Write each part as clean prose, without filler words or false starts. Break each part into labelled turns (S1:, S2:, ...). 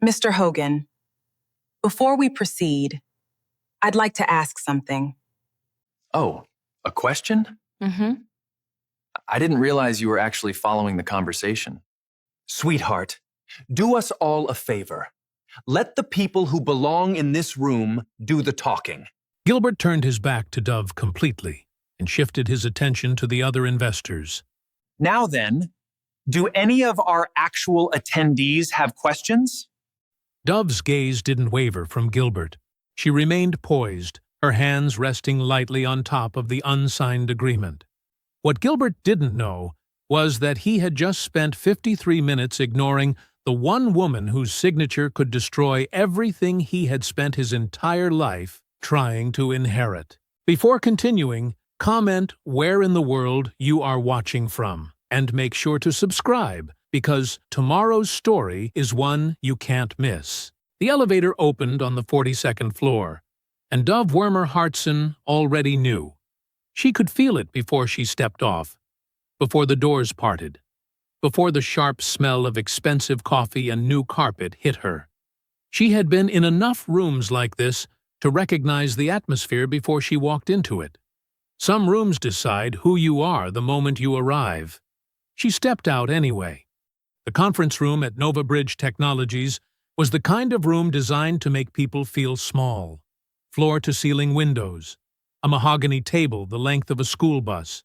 S1: Mr. Hogan, before we proceed, I'd like to ask something.
S2: Oh, a question?
S1: Mm-hmm.
S2: I didn't realize you were actually following the conversation.
S3: Sweetheart, do us all a favor. Let the people who belong in this room do the talking.
S4: Gilbert turned his back to Dove completely and shifted his attention to the other investors.
S3: Now then, do any of our actual attendees have questions?
S4: Dove's gaze didn't waver from Gilbert. She remained poised, her hands resting lightly on top of the unsigned agreement. What Gilbert didn't know was that he had just spent 53 minutes ignoring the one woman whose signature could destroy everything he had spent his entire life trying to inherit. Before continuing, comment where in the world you are watching from, and make sure to subscribe, because tomorrow's story is one you can't miss. The elevator opened on the 42nd floor, and Dove Wermer Hartson already knew. She could feel it before she stepped off, before the doors parted, before the sharp smell of expensive coffee and new carpet hit her. She had been in enough rooms like this to recognize the atmosphere before she walked into it. Some rooms decide who you are the moment you arrive. She stepped out anyway. The conference room at Nova Bridge Technologies was the kind of room designed to make people feel small. Floor-to-ceiling windows, a mahogany table the length of a school bus,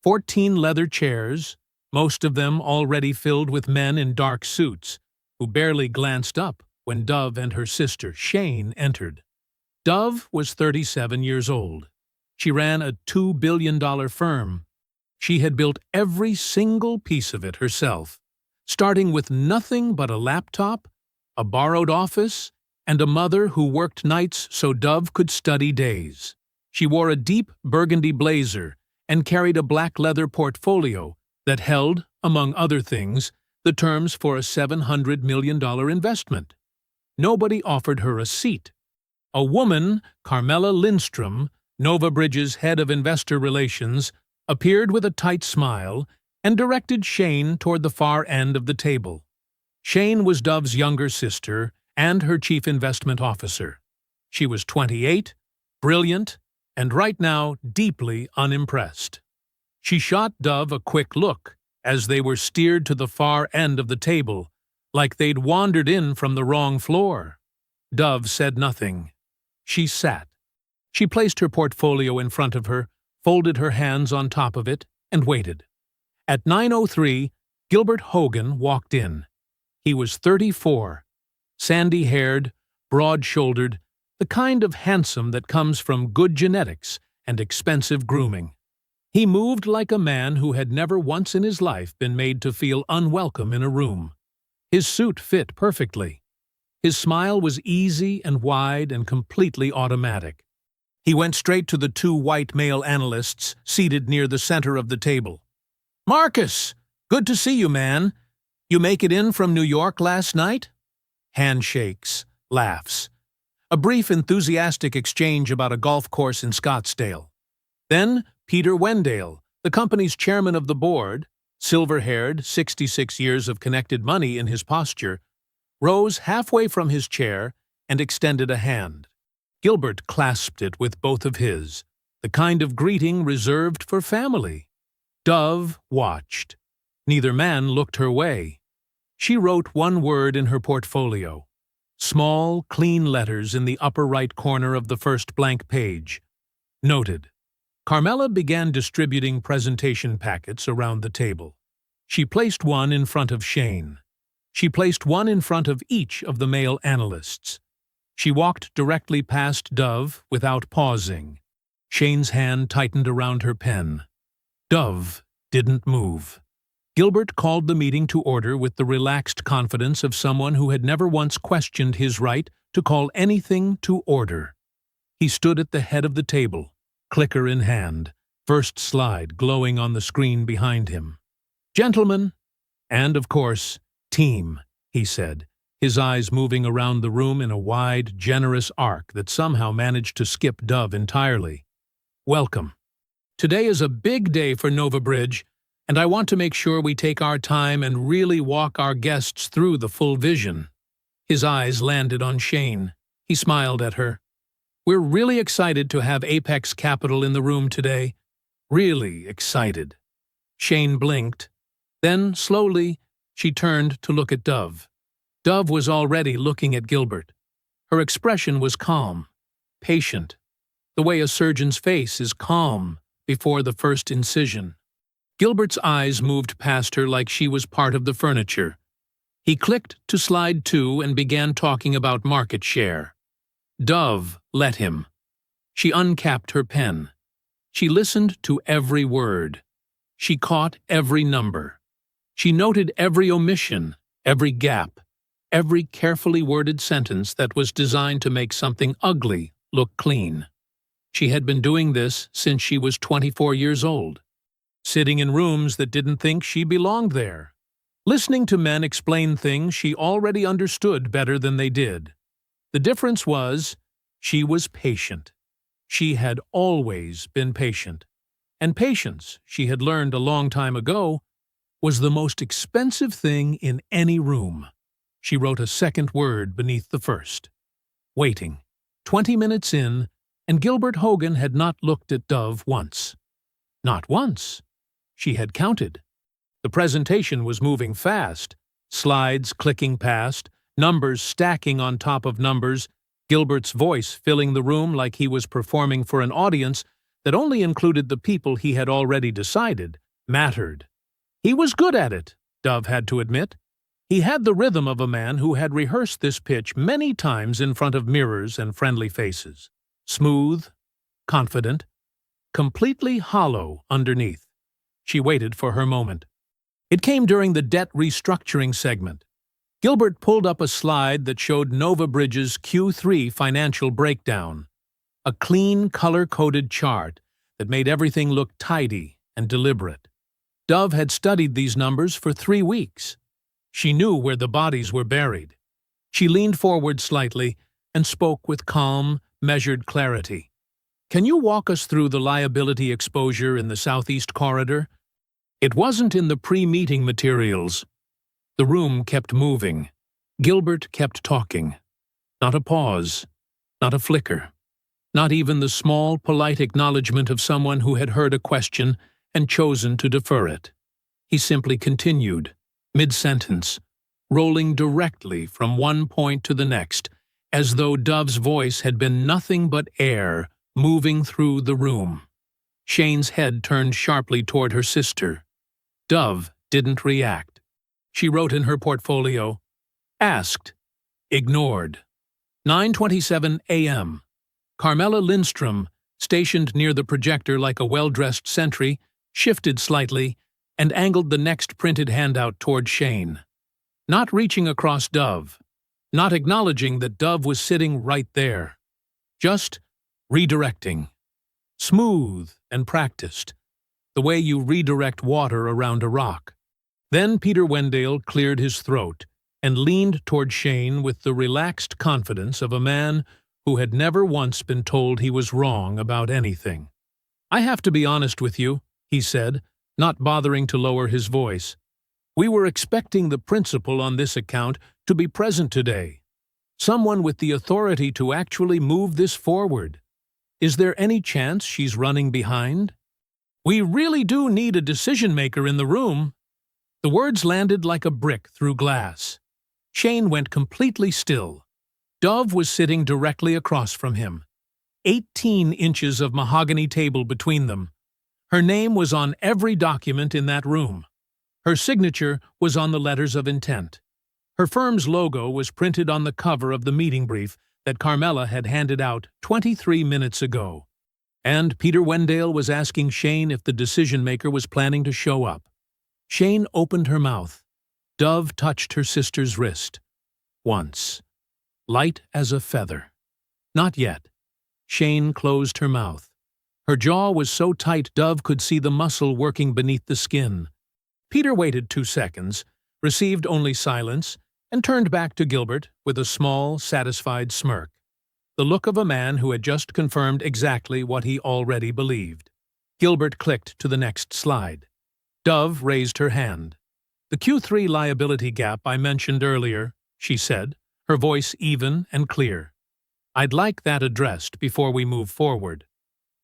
S4: 14 leather chairs, most of them already filled with men in dark suits, who barely glanced up when Dove and her sister, Shane, entered. Dove was 37 years old. She ran a $2 billion firm. She had built every single piece of it herself, starting with nothing but a laptop, a borrowed office, and a mother who worked nights so Dove could study days. She wore a deep burgundy blazer and carried a black leather portfolio that held, among other things, the terms for a $700 million investment. Nobody offered her a seat. A woman, Carmela Lindstrom, Nova Bridge's head of investor relations, appeared with a tight smile and directed Shane toward the far end of the table. Shane was Dove's younger sister and her chief investment officer. She was 28, brilliant, and right now deeply unimpressed. She shot Dove a quick look as they were steered to the far end of the table, like they'd wandered in from the wrong floor. Dove said nothing. She sat. She placed her portfolio in front of her, folded her hands on top of it, and waited. At 9:03, Gilbert Hogan walked in. He was 34, sandy-haired, broad-shouldered, the kind of handsome that comes from good genetics and expensive grooming. He moved like a man who had never once in his life been made to feel unwelcome in a room. His suit fit perfectly. His smile was easy and wide and completely automatic. He went straight to the two white male analysts seated near the center of the table. "Marcus, good to see you, man. You make it in from New York last night?" Handshakes, laughs. A brief enthusiastic exchange about a golf course in Scottsdale. Then Peter Wendale, the company's chairman of the board, silver-haired, 66 years of connected money in his posture, rose halfway from his chair and extended a hand. Gilbert clasped it with both of his, the kind of greeting reserved for family. Dove watched. Neither man looked her way. She wrote one word in her portfolio. Small, clean letters in the upper right corner of the first blank page. Noted. Carmela began distributing presentation packets around the table. She placed one in front of Shane. She placed one in front of each of the male analysts. She walked directly past Dove without pausing. Shane's hand tightened around her pen. Dove didn't move. Gilbert called the meeting to order with the relaxed confidence of someone who had never once questioned his right to call anything to order. He stood at the head of the table, clicker in hand, first slide glowing on the screen behind him. "Gentlemen, and of course, team," he said, his eyes moving around the room in a wide, generous arc that somehow managed to skip Dove entirely. "Welcome. Today is a big day for Nova Bridge, and I want to make sure we take our time and really walk our guests through the full vision." His eyes landed on Shane. He smiled at her. "We're really excited to have Apex Capital in the room today. Really excited." Shane blinked. Then, slowly, she turned to look at Dove. Dove was already looking at Gilbert. Her expression was calm, patient, the way a surgeon's face is calm before the first incision. Gilbert's eyes moved past her like she was part of the furniture. He clicked to slide 2 and began talking about market share. Dove let him. She uncapped her pen. She listened to every word. She caught every number. She noted every omission, every gap, every carefully worded sentence that was designed to make something ugly look clean. She had been doing this since she was 24 years old, sitting in rooms that didn't think she belonged there, listening to men explain things she already understood better than they did. The difference was, she was patient. She had always been patient. And patience, she had learned a long time ago, was the most expensive thing in any room. She wrote a second word beneath the first. Waiting. 20 minutes in, and Gilbert Hogan had not looked at Dove once. Not once. She had counted. The presentation was moving fast, slides clicking past, numbers stacking on top of numbers, Gilbert's voice filling the room like he was performing for an audience that only included the people he had already decided mattered. He was good at it, Dove had to admit. He had the rhythm of a man who had rehearsed this pitch many times in front of mirrors and friendly faces. Smooth, confident, completely hollow underneath. She waited for her moment. It came during the debt restructuring segment. Gilbert pulled up a slide that showed Nova Bridge's Q3 financial breakdown, a clean, color-coded chart that made everything look tidy and deliberate. Dove had studied these numbers for 3 weeks. She knew where the bodies were buried. She leaned forward slightly and spoke with calm, measured clarity. "Can you walk us through the liability exposure in the Southeast Corridor?" It wasn't in the pre-meeting materials. The room kept moving. Gilbert kept talking. Not a pause, not a flicker, not even the small, polite acknowledgement of someone who had heard a question and chosen to defer it. He simply continued, mid-sentence, rolling directly from one point to the next, as though Dove's voice had been nothing but air moving through the room. Shane's head turned sharply toward her sister. Dove didn't react. She wrote in her portfolio, "Asked, ignored." 9:27 a.m. Carmela Lindstrom, stationed near the projector like a well-dressed sentry, shifted slightly and angled the next printed handout toward Shane. Not reaching across Dove, not acknowledging that Dove was sitting right there. Just redirecting. Smooth and practiced, the way you redirect water around a rock. Then Peter Wendell cleared his throat and leaned toward Shane with the relaxed confidence of a man who had never once been told he was wrong about anything. "I have to be honest with you," he said, not bothering to lower his voice. "We were expecting the principal on this account to be present today. Someone with the authority to actually move this forward. Is there any chance she's running behind? We really do need a decision-maker in the room." The words landed like a brick through glass. Shane went completely still. Dove was sitting directly across from him. 18 inches of mahogany table between them. Her name was on every document in that room. Her signature was on the letters of intent. Her firm's logo was printed on the cover of the meeting brief that Carmela had handed out 23 minutes ago. And Peter Wendell was asking Shane if the decision-maker was planning to show up. Shane opened her mouth. Dove touched her sister's wrist. Once. Light as a feather. Not yet. Shane closed her mouth. Her jaw was so tight Dove could see the muscle working beneath the skin. Peter waited 2 seconds, received only silence, and turned back to Gilbert with a small, satisfied smirk. The look of a man who had just confirmed exactly what he already believed. Gilbert clicked to the next slide. Dove raised her hand. "The Q3 liability gap I mentioned earlier," she said, her voice even and clear. "I'd like that addressed before we move forward."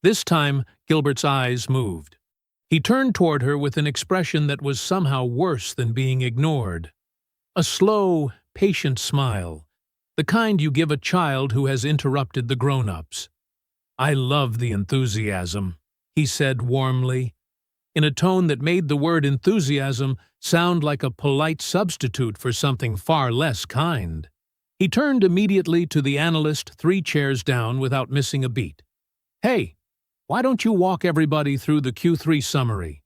S4: This time, Gilbert's eyes moved. He turned toward her with an expression that was somehow worse than being ignored. A slow, patient smile, the kind you give a child who has interrupted the grown-ups. "I love the enthusiasm," he said warmly, in a tone that made the word enthusiasm sound like a polite substitute for something far less kind. He turned immediately to the analyst 3 chairs down without missing a beat. "Hey, why don't you walk everybody through the Q3 summary?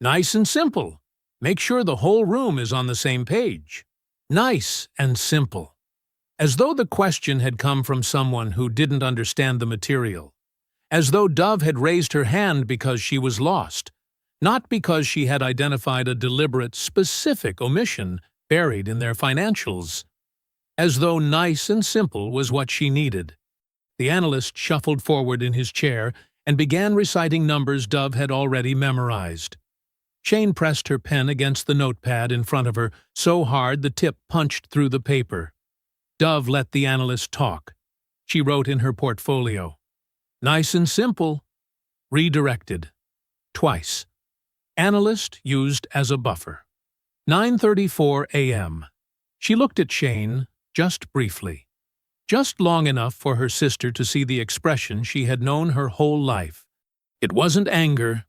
S4: Nice and simple. Make sure the whole room is on the same page." Nice and simple. As though the question had come from someone who didn't understand the material. As though Dove had raised her hand because she was lost, not because she had identified a deliberate, specific omission buried in their financials. As though nice and simple was what she needed. The analyst shuffled forward in his chair and began reciting numbers Dove had already memorized. Shane pressed her pen against the notepad in front of her so hard the tip punched through the paper. Dove let the analyst talk. She wrote in her portfolio. Nice and simple. Redirected. Twice. Analyst used as a buffer. 9:34 a.m. She looked at Shane, just briefly. Just long enough for her sister to see the expression she had known her whole life. It wasn't anger.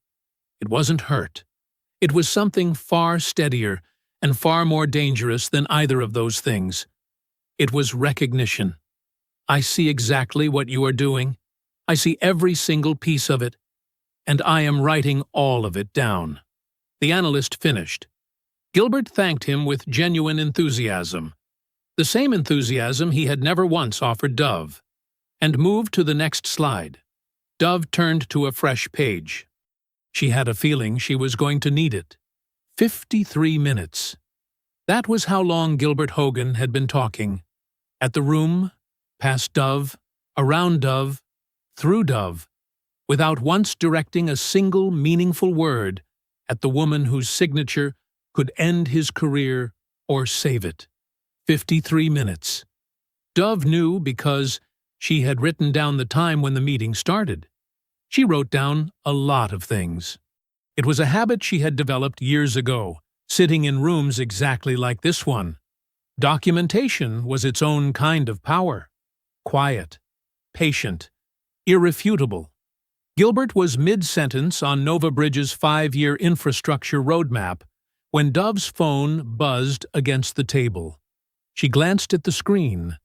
S4: It wasn't hurt. It was something far steadier and far more dangerous than either of those things. It was recognition. "I see exactly what you are doing. I see every single piece of it. And I am writing all of it down." The analyst finished. Gilbert thanked him with genuine enthusiasm. The same enthusiasm he had never once offered Dove, and moved to the next slide. Dove turned to a fresh page. She had a feeling she was going to need it. 53 minutes. That was how long Gilbert Hogan had been talking. At the room, past Dove, around Dove, through Dove, without once directing a single meaningful word at the woman whose signature could end his career or save it. 53 minutes. Dove knew because she had written down the time when the meeting started. She wrote down a lot of things. It was a habit she had developed years ago, sitting in rooms exactly like this one. Documentation was its own kind of power. Quiet, patient, irrefutable. Gilbert was mid-sentence on Nova Bridge's 5-year infrastructure roadmap when Dove's phone buzzed against the table. She glanced at the screen.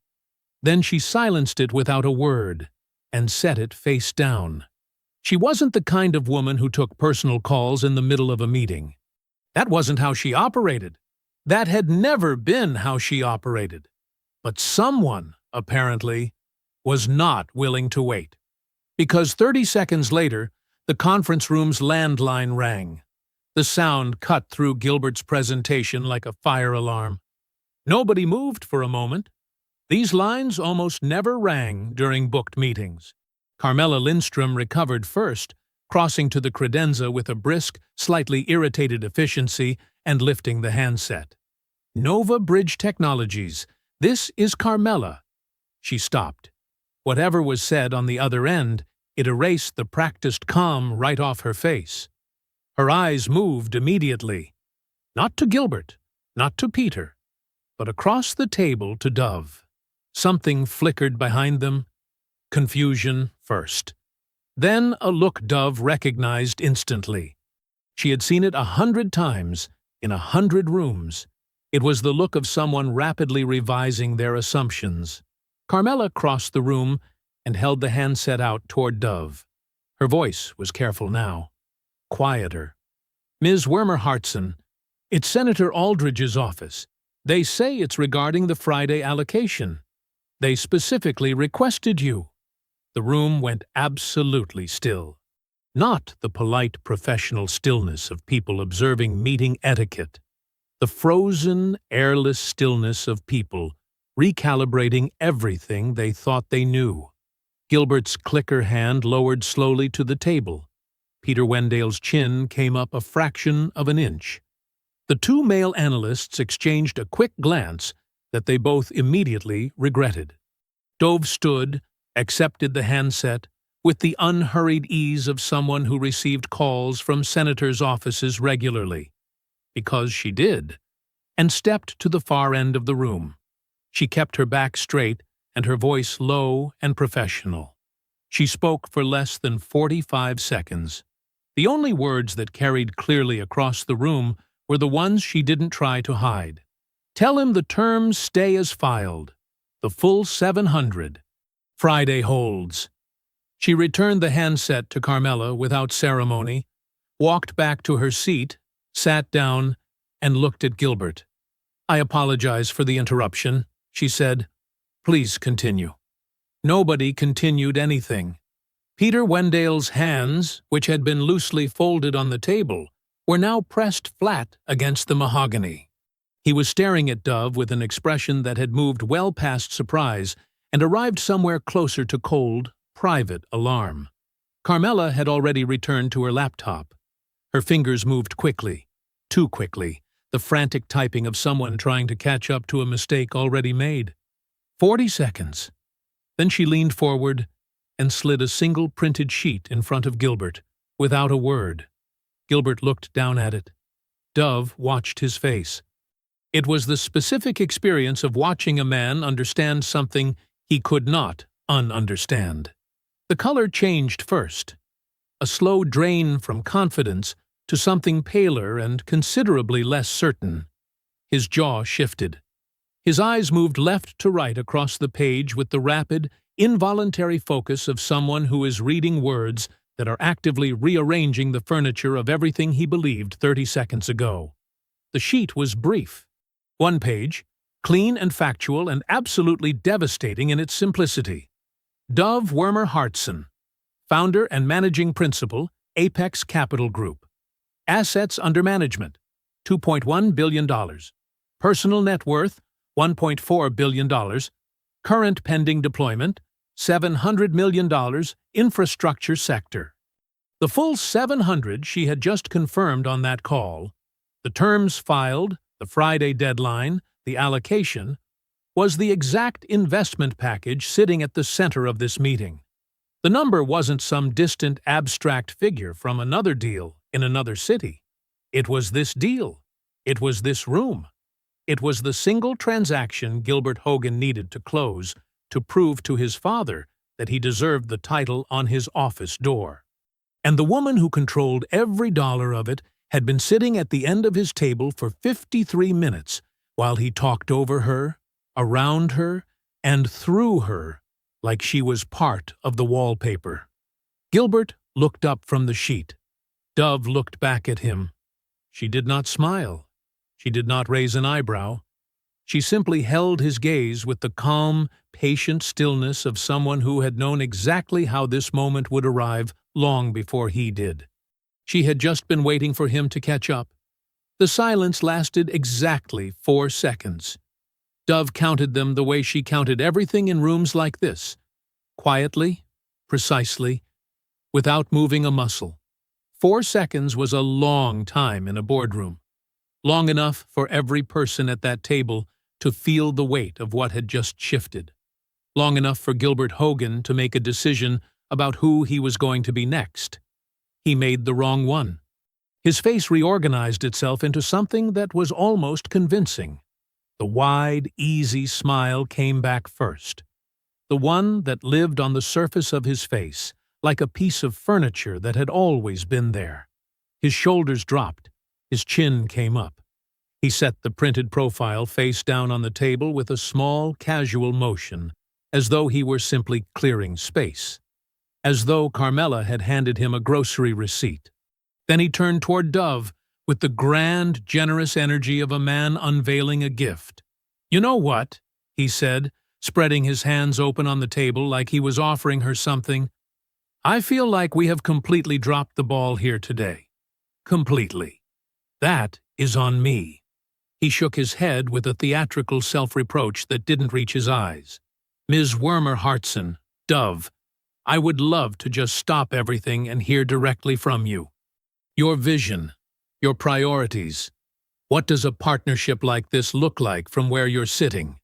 S4: Then she silenced it without a word and set it face down. She wasn't the kind of woman who took personal calls in the middle of a meeting. That wasn't how she operated. That had never been how she operated. But someone, apparently, was not willing to wait. Because 30 seconds later, the conference room's landline rang. The sound cut through Gilbert's presentation like a fire alarm. Nobody moved for a moment. These lines almost never rang during booked meetings. Carmela Lindstrom recovered first, crossing to the credenza with a brisk, slightly irritated efficiency and lifting the handset. "Nova Bridge Technologies, this is Carmela." She stopped. Whatever was said on the other end, it erased the practiced calm right off her face. Her eyes moved immediately. Not to Gilbert, not to Peter, but across the table to Dove. Something flickered behind them. Confusion first. Then a look Dove recognized instantly. She had seen it 100 times, in 100 rooms. It was the look of someone rapidly revising their assumptions. Carmela crossed the room and held the handset out toward Dove. Her voice was careful now. Quieter. "Ms. Wermer-Hartson, it's Senator Aldridge's office. They say it's regarding the Friday allocation. They specifically requested you." The room went absolutely still. Not the polite professional stillness of people observing meeting etiquette. The frozen, airless stillness of people recalibrating everything they thought they knew. Gilbert's clicker hand lowered slowly to the table. Peter Wendale's chin came up a fraction of an inch. The two male analysts exchanged a quick glance, that they both immediately regretted. Dove stood, accepted the handset, with the unhurried ease of someone who received calls from senators' offices regularly, because she did, and stepped to the far end of the room. She kept her back straight and her voice low and professional. She spoke for less than 45 seconds. The only words that carried clearly across the room were the ones she didn't try to hide. Tell him the terms stay as filed. The full 700. Friday holds. She returned the handset to Carmela without ceremony, walked back to her seat, sat down, and looked at Gilbert. "I apologize for the interruption," she said. "Please continue." Nobody continued anything. Peter Wendale's hands, which had been loosely folded on the table, were now pressed flat against the mahogany. He was staring at Dove with an expression that had moved well past surprise and arrived somewhere closer to cold, private alarm. Carmela had already returned to her laptop. Her fingers moved quickly, too quickly, the frantic typing of someone trying to catch up to a mistake already made. 40 seconds. Then she leaned forward and slid a single printed sheet in front of Gilbert, without a word. Gilbert looked down at it. Dove watched his face. It was the specific experience of watching a man understand something he could not ununderstand. The color changed first, a slow drain from confidence to something paler and considerably less certain. His jaw shifted. His eyes moved left to right across the page with the rapid, involuntary focus of someone who is reading words that are actively rearranging the furniture of everything he believed 30 seconds ago. The sheet was brief. One page, clean and factual and absolutely devastating in its simplicity. Dove Wermer Hartson, founder and managing principal, Apex Capital Group. Assets under management, $2.1 billion. Personal net worth, $1.4 billion. Current pending deployment, $700 million, infrastructure sector. The full 700 she had just confirmed on that call, the terms filed, the Friday deadline, the allocation, was the exact investment package sitting at the center of this meeting. The number wasn't some distant abstract figure from another deal in another city. It was this deal. It was this room. It was the single transaction Gilbert Hogan needed to close to prove to his father that he deserved the title on his office door. And the woman who controlled every dollar of it had been sitting at the end of his table for 53 minutes while he talked over her, around her, and through her like she was part of the wallpaper. Gilbert looked up from the sheet. Dove looked back at him. She did not smile. She did not raise an eyebrow. She simply held his gaze with the calm, patient stillness of someone who had known exactly how this moment would arrive long before he did. She had just been waiting for him to catch up. The silence lasted exactly 4 seconds. Dove counted them the way she counted everything in rooms like this, quietly, precisely, without moving a muscle. 4 seconds was a long time in a boardroom. Long enough for every person at that table to feel the weight of what had just shifted. Long enough for Gilbert Hogan to make a decision about who he was going to be next. He made the wrong one. His face reorganized itself into something that was almost convincing. The wide, easy smile came back first. The one that lived on the surface of his face, like a piece of furniture that had always been there. His shoulders dropped. His chin came up. He set the printed profile face down on the table with a small, casual motion, as though he were simply clearing space. As though Carmela had handed him a grocery receipt. Then he turned toward Dove with the grand, generous energy of a man unveiling a gift. "You know what?" he said, spreading his hands open on the table like he was offering her something. "I feel like we have completely dropped the ball here today. Completely. That is on me." He shook his head with a theatrical self-reproach that didn't reach his eyes. "Ms. Wermer Hartson, Dove, I would love to just stop everything and hear directly from you. Your vision, your priorities. What does a partnership like this look like from where you're sitting?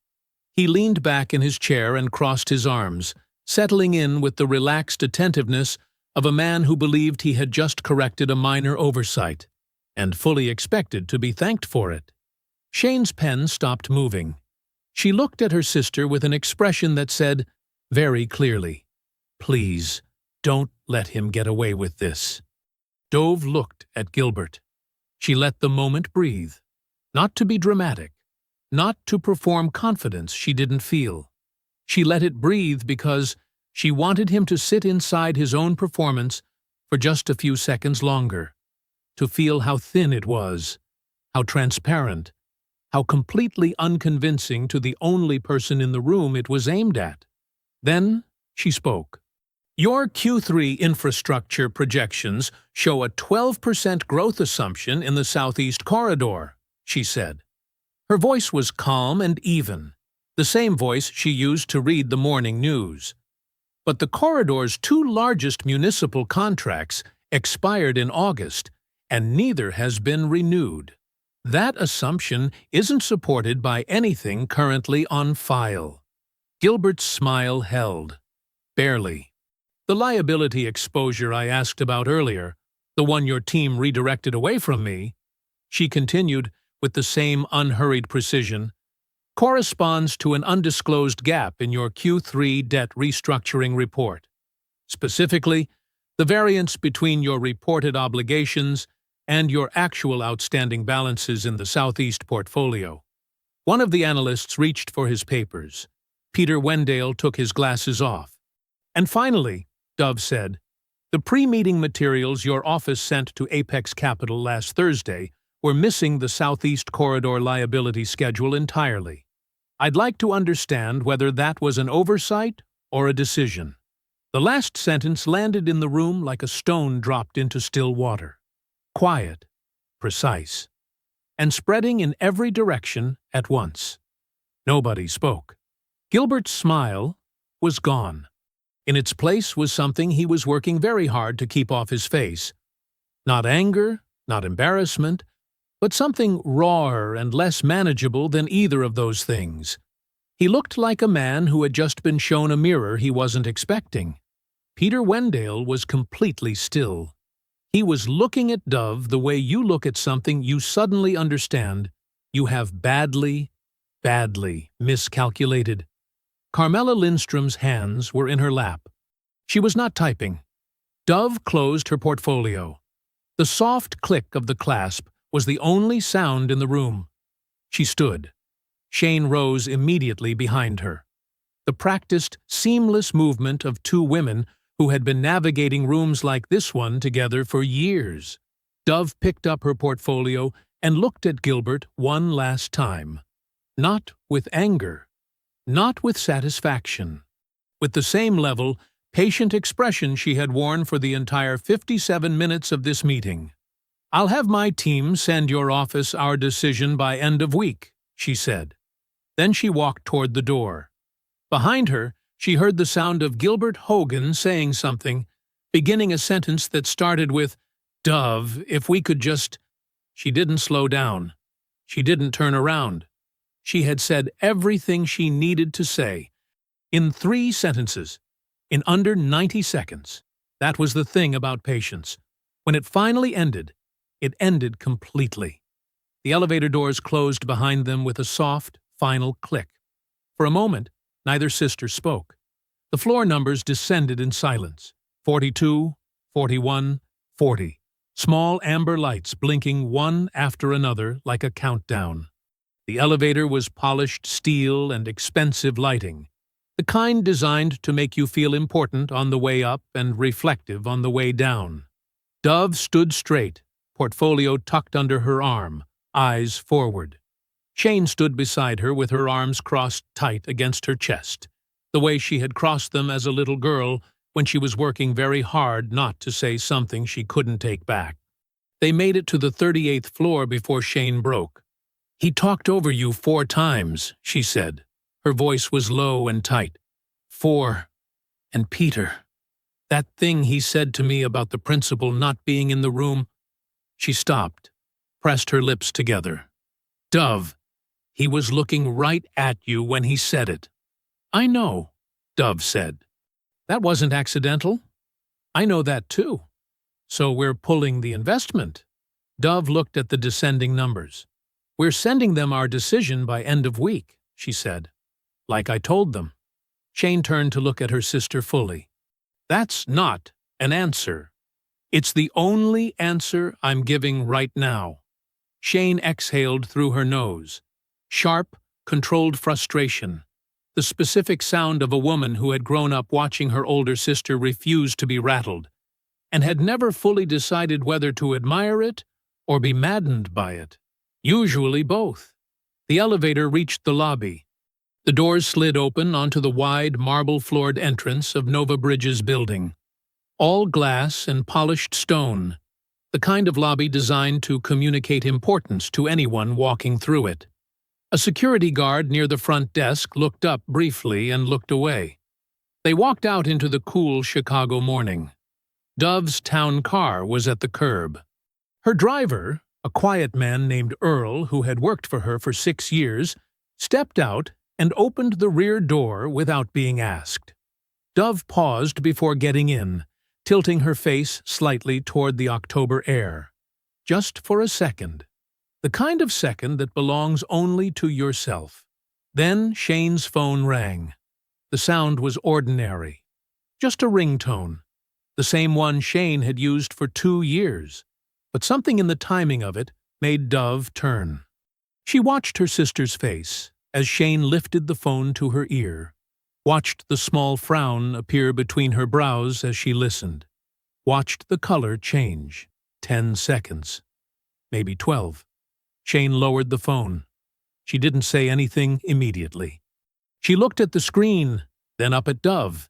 S4: He leaned back in his chair and crossed his arms, settling in with the relaxed attentiveness of a man who believed he had just corrected a minor oversight, and fully expected to be thanked for it. Shane's pen stopped moving. She looked at her sister with an expression that said, very clearly, "Please, don't let him get away with this." Dove looked at Gilbert. She let the moment breathe, not to be dramatic, not to perform confidence she didn't feel. She let it breathe because she wanted him to sit inside his own performance for just a few seconds longer, to feel how thin it was, how transparent, how completely unconvincing to the only person in the room it was aimed at. Then she spoke. "Your Q3 infrastructure projections show a 12% growth assumption in the Southeast Corridor," she said. Her voice was calm and even, the same voice she used to read the morning news. But the corridor's two largest municipal contracts expired in August, and neither has been renewed. That assumption isn't supported by anything currently on file. Gilbert's smile held. Barely. "The liability exposure I asked about earlier, the one your team redirected away from me," she continued with the same unhurried precision, "corresponds to an undisclosed gap in your Q3 debt restructuring report. Specifically, the variance between your reported obligations and your actual outstanding balances in the Southeast portfolio." One of the analysts reached for his papers. Peter Wendale took his glasses off. "And finally," Dove said, "the pre-meeting materials your office sent to Apex Capital last Thursday were missing the Southeast Corridor liability schedule entirely. I'd like to understand whether that was an oversight or a decision." The last sentence landed in the room like a stone dropped into still water. Quiet, precise, and spreading in every direction at once. Nobody spoke. Gilbert's smile was gone. In its place was something he was working very hard to keep off his face. Not anger, not embarrassment, but something rawer and less manageable than either of those things. He looked like a man who had just been shown a mirror he wasn't expecting. Peter Wendale was completely still. He was looking at Dove the way you look at something you suddenly understand you have badly, badly miscalculated. Carmela Lindstrom's hands were in her lap. She was not typing. Dove closed her portfolio. The soft click of the clasp was the only sound in the room. She stood. Shane rose immediately behind her. The practiced, seamless movement of two women who had been navigating rooms like this one together for years. Dove picked up her portfolio and looked at Gilbert one last time. Not with anger. Not with satisfaction. With the same level, patient expression she had worn for the entire 57 minutes of this meeting. "I'll have my team send your office our decision by end of week," she said. Then she walked toward the door. Behind her, she heard the sound of Gilbert Hogan saying something, beginning a sentence that started with, "Dove, if we could just—" She didn't slow down. She didn't turn around. She had said everything she needed to say. In 3 sentences. In under 90 seconds. That was the thing about patience. When it finally ended, it ended completely. The elevator doors closed behind them with a soft, final click. For a moment, neither sister spoke. The floor numbers descended in silence. 42, 41, 40. Small amber lights blinking one after another like a countdown. The elevator was polished steel and expensive lighting, the kind designed to make you feel important on the way up and reflective on the way down. Dove stood straight, portfolio tucked under her arm, eyes forward. Shane stood beside her with her arms crossed tight against her chest, the way she had crossed them as a little girl when she was working very hard not to say something she couldn't take back. They made it to the 38th floor before Shane broke. "He talked over you 4 times, she said. Her voice was low and tight. 4. And Peter. That thing he said to me about the principal not being in the room." She stopped, pressed her lips together. "Dove, He was looking right at you when he said it. I know, Dove said. That wasn't accidental. I know that too. So we're pulling the investment. Dove looked at the descending numbers. We're sending them our decision by end of week, she said. Like I told them. Shane turned to look at her sister fully. That's not an answer. It's the only answer I'm giving right now. Shane exhaled through her nose. Sharp, controlled frustration. The specific sound of a woman who had grown up watching her older sister refuse to be rattled, and had never fully decided whether to admire it or be maddened by it. Usually both. The elevator reached the lobby. The doors slid open onto the wide, marble-floored entrance of Nova Bridge's building. All glass and polished stone, the kind of lobby designed to communicate importance to anyone walking through it. A security guard near the front desk looked up briefly and looked away. They walked out into the cool Chicago morning. Dove's town car was at the curb. Her driver, a quiet man named Earl who had worked for her for 6 years, stepped out and opened the rear door without being asked. Dove paused before getting in, tilting her face slightly toward the October air. Just for a second. The kind of second that belongs only to yourself. Then Shane's phone rang. The sound was ordinary. Just a ringtone. The same one Shane had used for 2 years. But something in the timing of it made Dove turn. She watched her sister's face as Shane lifted the phone to her ear, watched the small frown appear between her brows as she listened, watched the color change. 10 seconds. Maybe 12. Shane lowered the phone. She didn't say anything immediately. She looked at the screen, then up at Dove.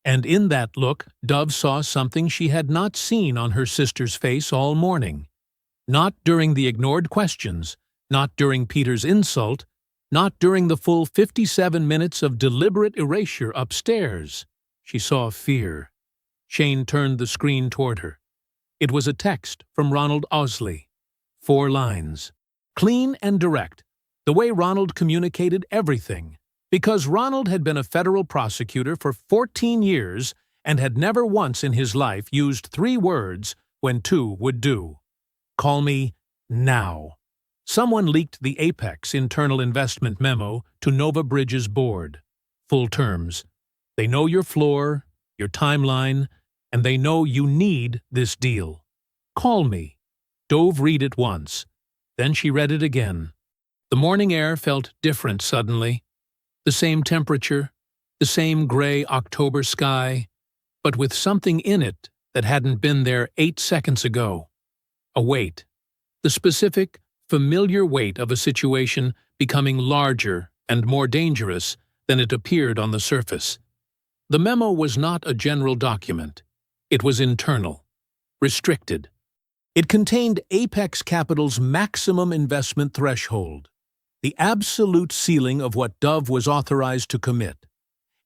S4: And in that look, Dove saw something she had not seen on her sister's face all morning. Not during the ignored questions, not during Peter's insult, not during the full 57 minutes of deliberate erasure upstairs. She saw fear. Shane turned the screen toward her. It was a text from Ronald Osley. 4 lines. Clean and direct, the way Ronald communicated everything. Because Ronald had been a federal prosecutor for 14 years and had never once in his life used 3 words when 2 would do. Call me now. Someone leaked the Apex internal investment memo to Nova Bridge's board. Full terms. They know your floor, your timeline, and they know you need this deal. Call me. Dove read it once. Then she read it again. The morning air felt different suddenly. The same temperature, the same gray October sky, but with something in it that hadn't been there 8 seconds ago. A weight. The specific, familiar weight of a situation becoming larger and more dangerous than it appeared on the surface. The memo was not a general document. It was internal, restricted. It contained Apex Capital's maximum investment threshold, the absolute ceiling of what Dove was authorized to commit.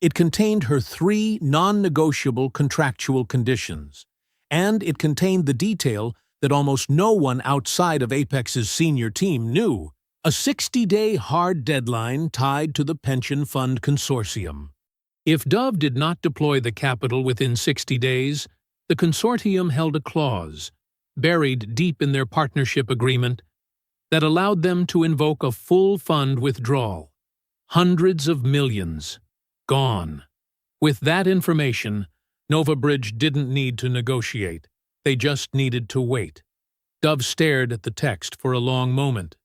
S4: It contained her 3 non-negotiable contractual conditions, and it contained the detail that almost no one outside of Apex's senior team knew, a 60-day hard deadline tied to the pension fund consortium. If Dove did not deploy the capital within 60 days, the consortium held a clause, buried deep in their partnership agreement, that allowed them to invoke a full fund withdrawal. Hundreds of millions. Gone. With that information, Nova Bridge didn't need to negotiate. They just needed to wait. Dove stared at the text for a long moment.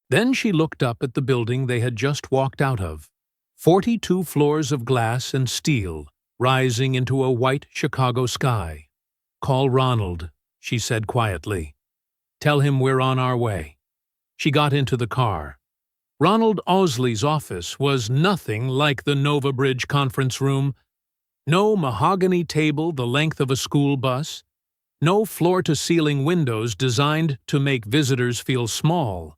S4: Then she looked up at the building they had just walked out of. 42 floors of glass and steel, rising into a white Chicago sky. Call Ronald, she said quietly. Tell him we're on our way. She got into the car. Ronald Osley's office was nothing like the Nova Bridge conference room. No mahogany table the length of a school bus. No floor-to-ceiling windows designed to make visitors feel small.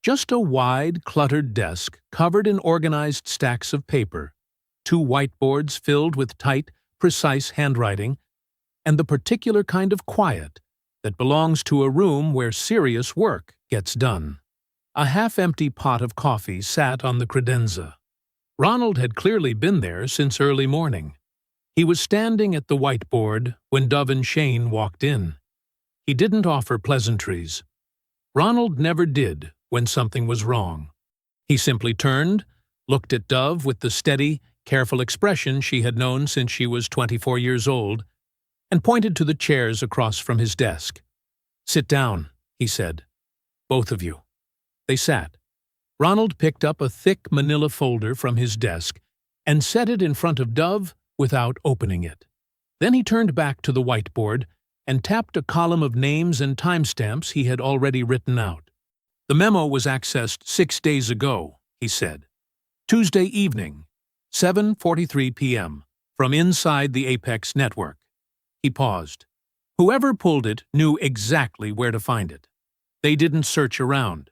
S4: Just a wide, cluttered desk covered in organized stacks of paper, 2 whiteboards filled with tight, precise handwriting, and the particular kind of quiet that belongs to a room where serious work gets done. A half-empty pot of coffee sat on the credenza. Ronald had clearly been there since early morning. He was standing at the whiteboard when Dove and Shane walked in. He didn't offer pleasantries. Ronald never did when something was wrong. He simply turned, looked at Dove with the steady, careful expression she had known since she was 24 years old, and pointed to the chairs across from his desk. "Sit down," he said. "Both of you." They sat. Ronald picked up a thick manila folder from his desk and set it in front of Dove without opening it. Then he turned back to the whiteboard and tapped a column of names and timestamps he had already written out. "The memo was accessed 6 days ago," he said. "Tuesday evening, 7:43 p.m., from inside the Apex network." He paused. Whoever pulled it knew exactly where to find it. They didn't search around.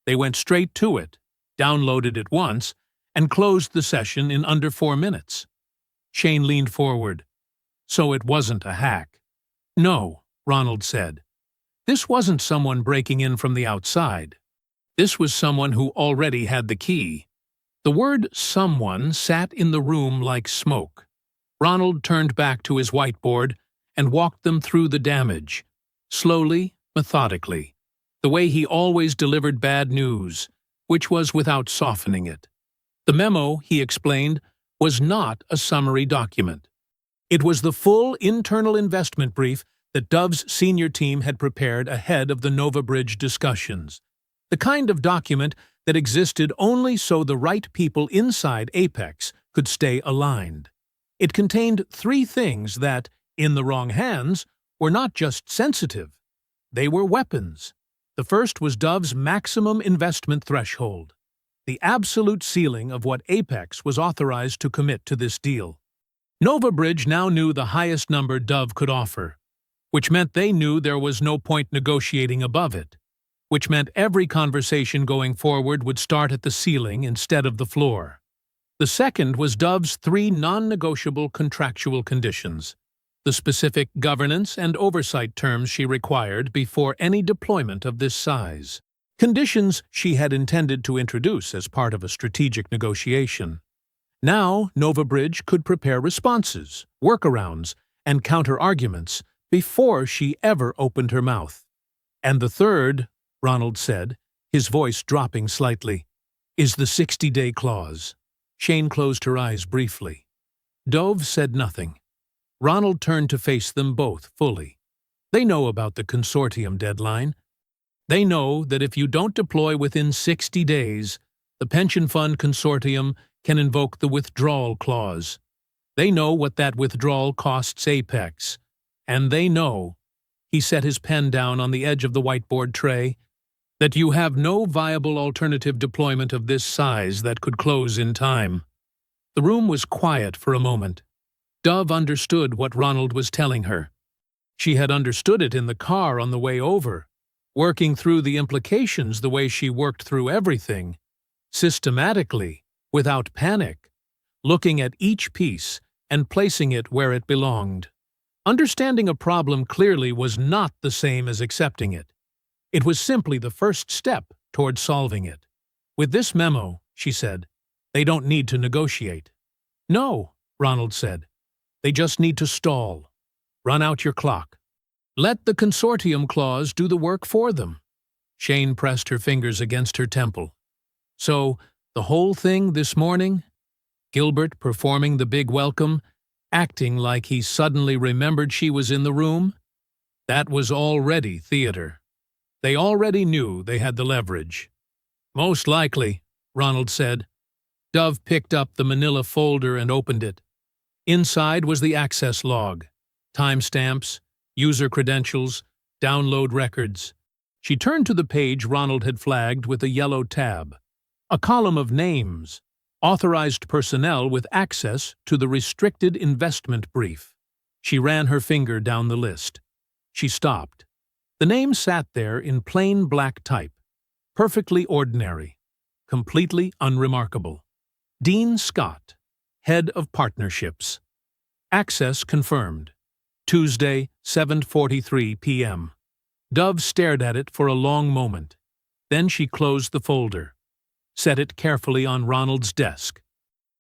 S4: They went straight to it, downloaded it once, and closed the session in under 4 minutes. Shane leaned forward. "So it wasn't a hack." "No," Ronald said. "This wasn't someone breaking in from the outside. This was someone who already had the key." The word "someone" sat in the room like smoke. Ronald turned back to his whiteboard and walked them through the damage, slowly, methodically, the way he always delivered bad news, which was without softening it. The memo, he explained, was not a summary document. It was the full internal investment brief that Dove's senior team had prepared ahead of the Nova Bridge discussions, the kind of document that existed only so the right people inside Apex could stay aligned. It contained 3 things that, in the wrong hands, were not just sensitive. They were weapons. The first was Dove's maximum investment threshold, the absolute ceiling of what Apex was authorized to commit to this deal. Nova Bridge now knew the highest number Dove could offer, which meant they knew there was no point negotiating above it, which meant every conversation going forward would start at the ceiling instead of the floor. The second was Dove's 3 non-negotiable contractual conditions, the specific governance and oversight terms she required before any deployment of this size, conditions she had intended to introduce as part of a strategic negotiation. Now, Nova Bridge could prepare responses, workarounds, and counter-arguments before she ever opened her mouth. "And the third," Ronald said, his voice dropping slightly, "is the 60-day clause." Shane closed her eyes briefly. Dove said nothing. Ronald turned to face them both fully. They know about the consortium deadline. They know that if you don't deploy within 60 days, the pension fund consortium can invoke the withdrawal clause. They know what that withdrawal costs Apex. And they know, he set his pen down on the edge of the whiteboard tray, that you have no viable alternative deployment of this size that could close in time. The room was quiet for a moment. Dove understood what Ronald was telling her. She had understood it in the car on the way over, working through the implications the way she worked through everything, systematically, without panic, looking at each piece and placing it where it belonged. Understanding a problem clearly was not the same as accepting it. It was simply the first step toward solving it. "With this memo," she said, "they don't need to negotiate." "No," Ronald said. "They just need to stall. Run out your clock. Let the consortium clause do the work for them." Shane pressed her fingers against her temple. "So, the whole thing this morning? Gilbert performing the big welcome, acting like he suddenly remembered she was in the room? That was already theater. They already knew they had the leverage." "Most likely," Ronald said. Dove picked up the manila folder and opened it. Inside was the access log, timestamps, user credentials, download records. She turned to the page Ronald had flagged with a yellow tab, a column of names, authorized personnel with access to the restricted investment brief. She ran her finger down the list. She stopped. The name sat there in plain black type, perfectly ordinary, completely unremarkable. Dean Scott, Head of Partnerships. Access confirmed. Tuesday, 7:43 p.m. Dove stared at it for a long moment. Then she closed the folder, set it carefully on Ronald's desk,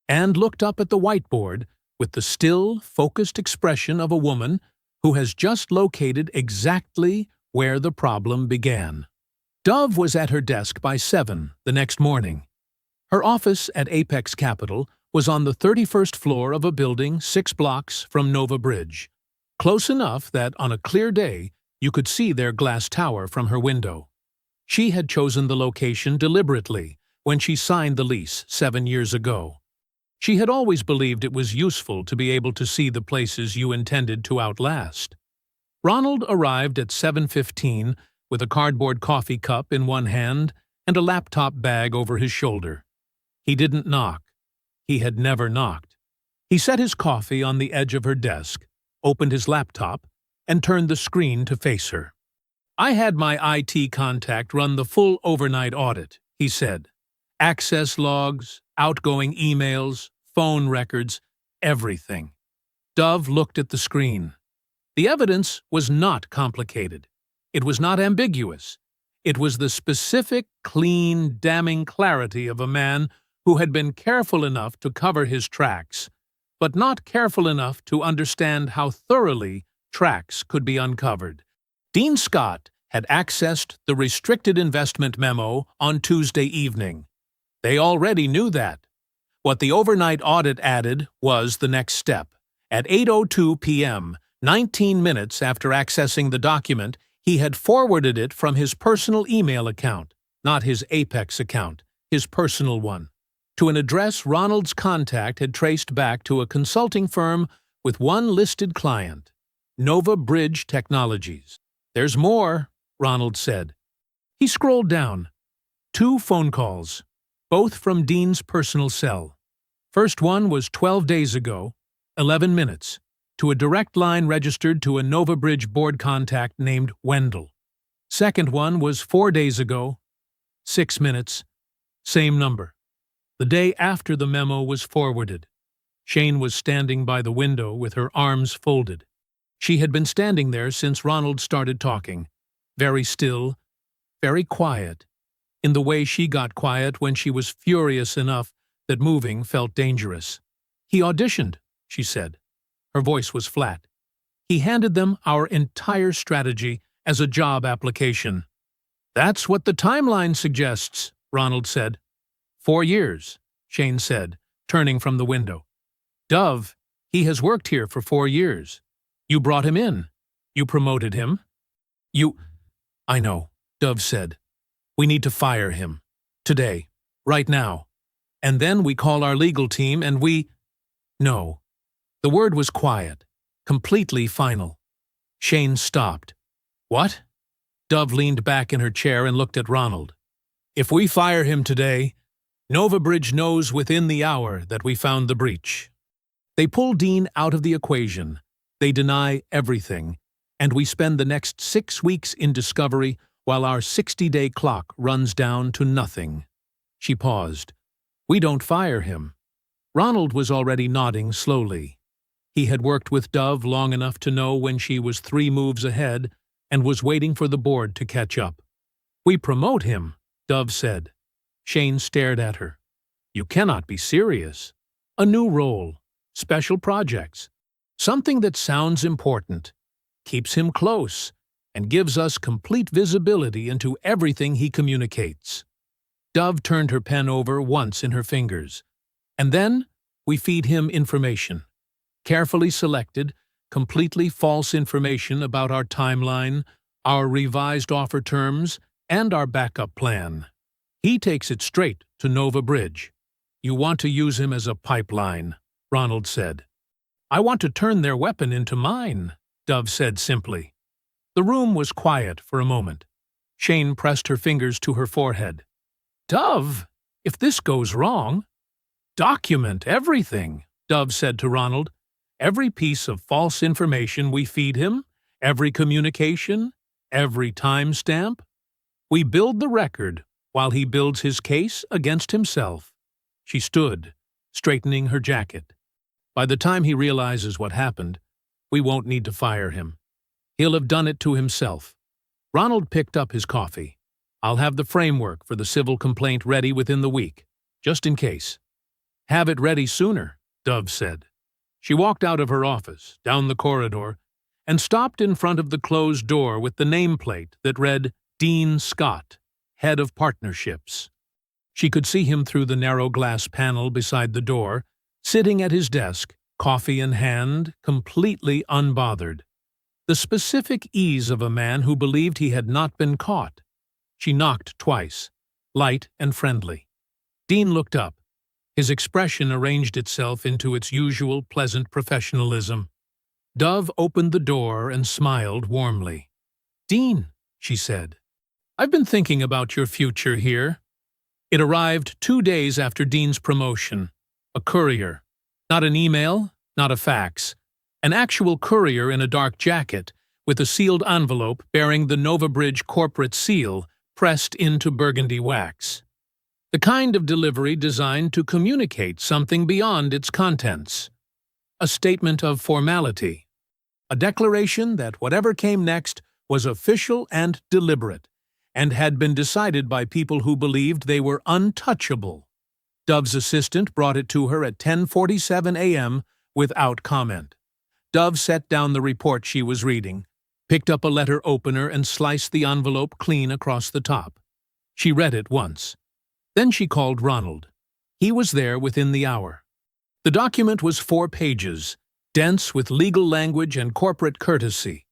S4: and looked up at the whiteboard with the still, focused expression of a woman who has just located exactly where the problem began. Dove was at her desk by 7 the next morning. Her office at Apex Capital was on the 31st floor of a building 6 blocks from Nova Bridge, close enough that on a clear day you could see their glass tower from her window. She had chosen the location deliberately when she signed the lease 7 years ago. She had always believed it was useful to be able to see the places you intended to outlast. Ronald arrived at 7:15 with a cardboard coffee cup in one hand and a laptop bag over his shoulder. He didn't knock. He had never knocked. He set his coffee on the edge of her desk, opened his laptop, and turned the screen to face her. "I had my IT contact run the full overnight audit," he said. "Access logs, outgoing emails, phone records, everything." Dove looked at the screen. The evidence was not complicated. It was not ambiguous. It was the specific, clean, damning clarity of a man who had been careful enough to cover his tracks, but not careful enough to understand how thoroughly tracks could be uncovered. Dean Scott had accessed the restricted investment memo on Tuesday evening. They already knew that. What the overnight audit added was the next step. At 8:02 p.m., 19 minutes after accessing the document, he had forwarded it from his personal email account, not his Apex account, his personal one, to an address Ronald's contact had traced back to a consulting firm with one listed client, Nova Bridge Technologies. "There's more," Ronald said. He scrolled down. 2 phone calls, both from Dean's personal cell. First one was 12 days ago, 11 minutes, to a direct line registered to a Nova Bridge board contact named Wendell. Second one was 4 days ago, 6 minutes, same number. The day after the memo was forwarded. Shane was standing by the window with her arms folded. She had been standing there since Ronald started talking, very still, very quiet, in the way she got quiet when she was furious enough that moving felt dangerous. "He auditioned," she said. Her voice was flat. "He handed them our entire strategy as a job application." "That's what the timeline suggests," Ronald said. 4 years, Shane said, turning from the window. "Dove, he has worked here for 4 years. You brought him in. You promoted him. I know," Dove said. "We need to fire him. Today. Right now. And then we call our legal team and we—" "No." The word was quiet, completely final. Shane stopped. "What?" Dove leaned back in her chair and looked at Ronald. "If we fire him today, Nova Bridge knows within the hour that we found the breach. They pull Dean out of the equation. They deny everything, and we spend the next 6 weeks in discovery while our 60-day clock runs down to nothing." She paused. "We don't fire him." Ronald was already nodding slowly. He had worked with Dove long enough to know when she was 3 moves ahead and was waiting for the board to catch up. "We promote him," Dove said. Shane stared at her. "You cannot be serious. A new role, special projects, something that sounds important, keeps him close, and gives us complete visibility into everything he communicates." Dove turned her pen over once in her fingers. "And then we feed him information. Carefully selected, completely false information about our timeline, our revised offer terms, and our backup plan. He takes it straight to Nova Bridge. You want to use him as a pipeline," Ronald said. "I want to turn their weapon into mine," Dove said simply. The room was quiet for a moment. Shane pressed her fingers to her forehead. "Dove, if this goes wrong—" "Document everything," Dove said to Ronald. "Every piece of false information we feed him, every communication, every timestamp. We build the record while he builds his case against himself." She stood, straightening her jacket. "By the time he realizes what happened, we won't need to fire him. He'll have done it to himself." Ronald picked up his coffee. I'll have the framework for the civil complaint ready within the week, just in case. Have it ready sooner, Dove said. She walked out of her office, down the corridor, and stopped in front of the closed door with the nameplate that read Dean Scott, Head of Partnerships. She could see him through the narrow glass panel beside the door, sitting at his desk, coffee in hand, completely unbothered. The specific ease of a man who believed he had not been caught. She knocked twice, light and friendly. Dean looked up. His expression arranged itself into its usual pleasant professionalism. Dove opened the door and smiled warmly. "Dean," she said, "I've been thinking about your future here." It arrived 2 days after Dean's promotion. A courier. Not an email, not a fax. An actual courier in a dark jacket, with a sealed envelope bearing the NovaBridge corporate seal pressed into burgundy wax. The kind of delivery designed to communicate something beyond its contents. A statement of formality. A declaration that whatever came next was official and deliberate, and had been decided by people who believed they were untouchable. Dove's assistant brought it to her at 10:47 a.m. without comment. Dove set down the report she was reading, picked up a letter opener and sliced the envelope clean across the top. She read it once. Then she called Ronald. He was there within the hour. The document was 4 pages, dense with legal language and corporate courtesy.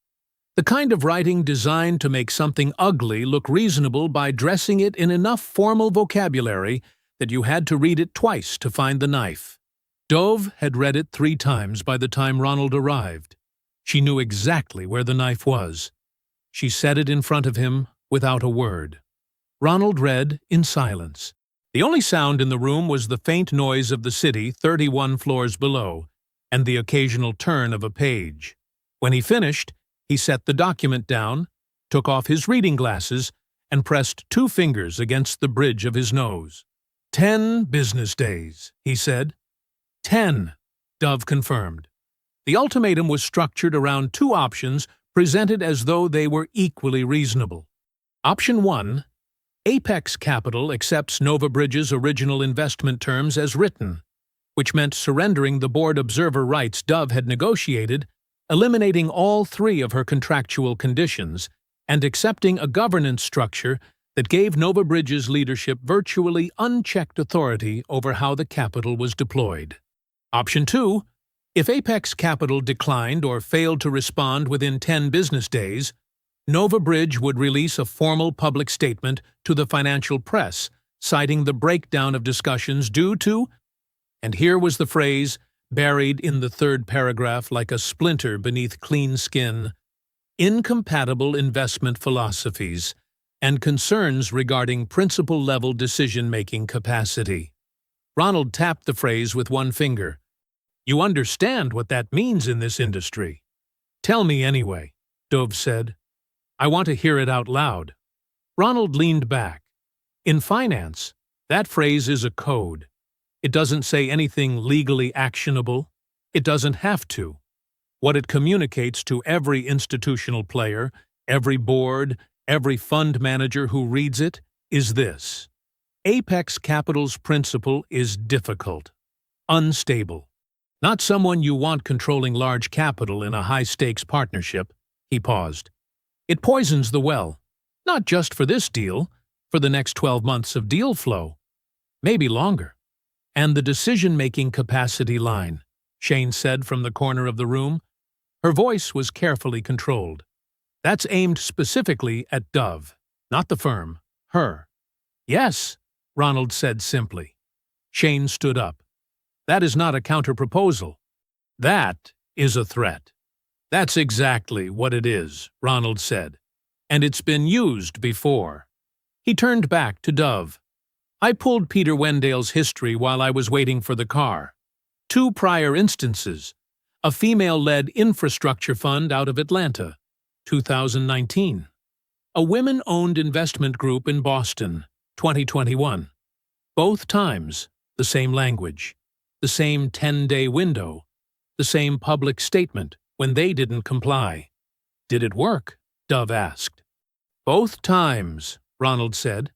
S4: The kind of writing designed to make something ugly look reasonable by dressing it in enough formal vocabulary that you had to read it twice to find the knife. Dove had read it 3 times by the time Ronald arrived. She knew exactly where the knife was. She set it in front of him without a word. Ronald read in silence. The only sound in the room was the faint noise of the city 31 floors below, and the occasional turn of a page. When he finished, he set the document down, took off his reading glasses, and pressed 2 fingers against the bridge of his nose. 10 business days, he said. 10, Dove confirmed. The ultimatum was structured around 2 options presented as though they were equally reasonable. Option 1, Apex Capital accepts NovaBridge's original investment terms as written, which meant surrendering the board observer rights Dove had negotiated, eliminating all 3 of her contractual conditions, and accepting a governance structure that gave NovaBridge's leadership virtually unchecked authority over how the capital was deployed. Option 2, if Apex Capital declined or failed to respond within 10 business days, NovaBridge would release a formal public statement to the financial press, citing the breakdown of discussions due to, and here was the phrase, buried in the 3rd paragraph like a splinter beneath clean skin, incompatible investment philosophies, and concerns regarding principal-level decision-making capacity. Ronald tapped the phrase with 1 finger. "You understand what that means in this industry." "Tell me anyway," Dove said. "I want to hear it out loud." Ronald leaned back. In finance, that phrase is a code. It doesn't say anything legally actionable. It doesn't have to. What it communicates to every institutional player, every board, every fund manager who reads it is this. Apex Capital's principle is difficult, unstable. Not someone you want controlling large capital in a high-stakes partnership. He paused. It poisons the well, not just for this deal, for the next 12 months of deal flow, maybe longer. And the decision-making capacity line, Shane said from the corner of the room. Her voice was carefully controlled. That's aimed specifically at Dove, not the firm, her. "Yes," Ronald said simply. Shane stood up. "That is not a counter-proposal. That is a threat." "That's exactly what it is," Ronald said. "And it's been used before." He turned back to Dove. "I pulled Peter Wendale's history while I was waiting for the car. 2 prior instances. A female-led infrastructure fund out of Atlanta, 2019. A women-owned investment group in Boston, 2021. Both times, the same language, the same 10-day window, the same public statement when they didn't comply." "Did it work?" Dove asked. "Both times," Ronald said.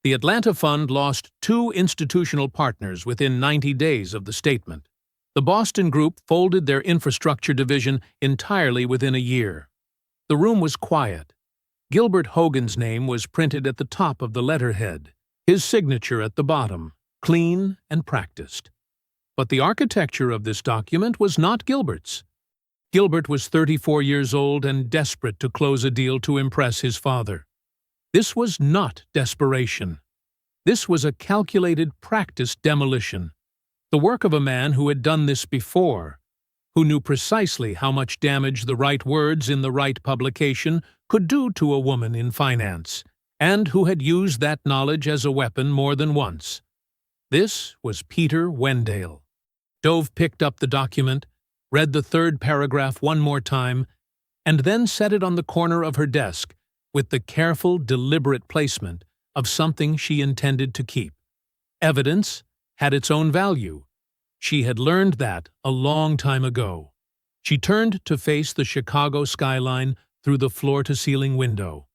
S4: The Atlanta Fund lost 2 institutional partners within 90 days of the statement. The Boston Group folded their infrastructure division entirely within a year. The room was quiet. Gilbert Hogan's name was printed at the top of the letterhead, his signature at the bottom, clean and practiced. But the architecture of this document was not Gilbert's. Gilbert was 34 years old and desperate to close a deal to impress his father. This was not desperation. This was a calculated, practiced demolition, the work of a man who had done this before, who knew precisely how much damage the right words in the right publication could do to a woman in finance, and who had used that knowledge as a weapon more than once. This was Peter Wendell. Dove picked up the document, read the 3rd paragraph one more time, and then set it on the corner of her desk with the careful, deliberate placement of something she intended to keep. Evidence had its own value. She had learned that a long time ago. She turned to face the Chicago skyline through the floor-to-ceiling window.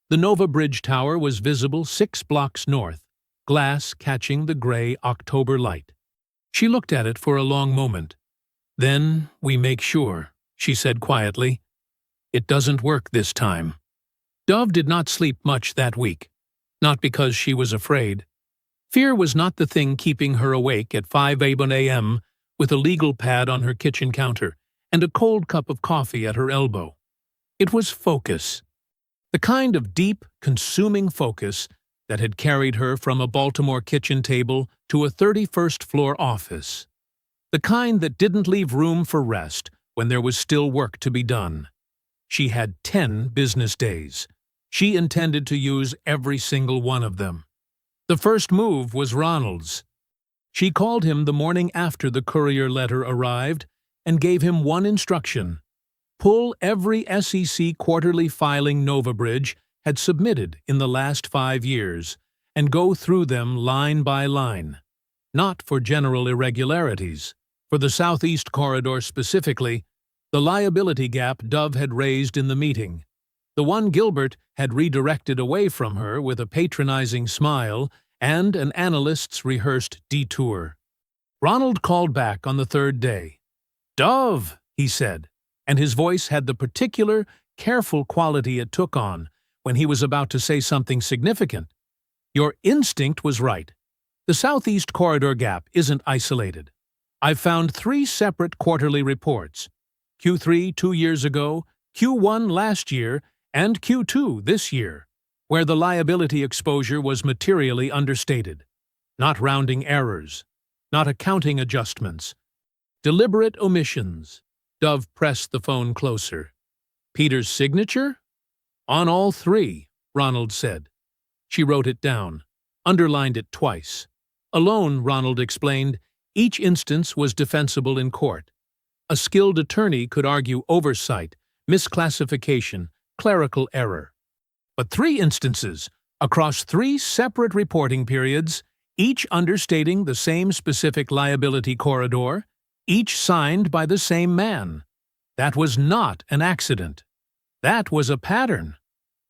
S4: The Nova Bridge Tower was visible 6 blocks north, glass catching the gray October light. She looked at it for a long moment. "Then we make sure," she said quietly. "It doesn't work this time." Dove did not sleep much that week, not because she was afraid. Fear was not the thing keeping her awake at 5 a.m. with a legal pad on her kitchen counter and a cold cup of coffee at her elbow. It was focus. The kind of deep, consuming focus that had carried her from a Baltimore kitchen table to a 31st-floor office. The kind that didn't leave room for rest when there was still work to be done. She had 10 business days. She intended to use every single one of them. The first move was Ronald's. She called him the morning after the courier letter arrived and gave him one instruction: pull every SEC quarterly filing NovaBridge had submitted in the last 5 years and go through them line by line. Not for general irregularities. For the Southeast Corridor specifically, the liability gap Dove had raised in the meeting, the one Gilbert had redirected away from her with a patronizing smile and an analyst's rehearsed detour. Ronald called back on the 3rd day. "Dove," he said, and his voice had the particular, careful quality it took on when he was about to say something significant. "Your instinct was right. The Southeast Corridor gap isn't isolated. I've found 3 separate quarterly reports: Q3 2 years ago, Q1 last year, and Q2 this year, where the liability exposure was materially understated. Not rounding errors, not accounting adjustments. Deliberate omissions." Dove pressed the phone closer. "Peter's signature?" "On all 3, Ronald said. She wrote it down, underlined it twice. Alone, Ronald explained, each instance was defensible in court. A skilled attorney could argue oversight, misclassification, clerical error. But 3 instances, across 3 separate reporting periods, each understating the same specific liability corridor, each signed by the same man. That was not an accident. That was a pattern.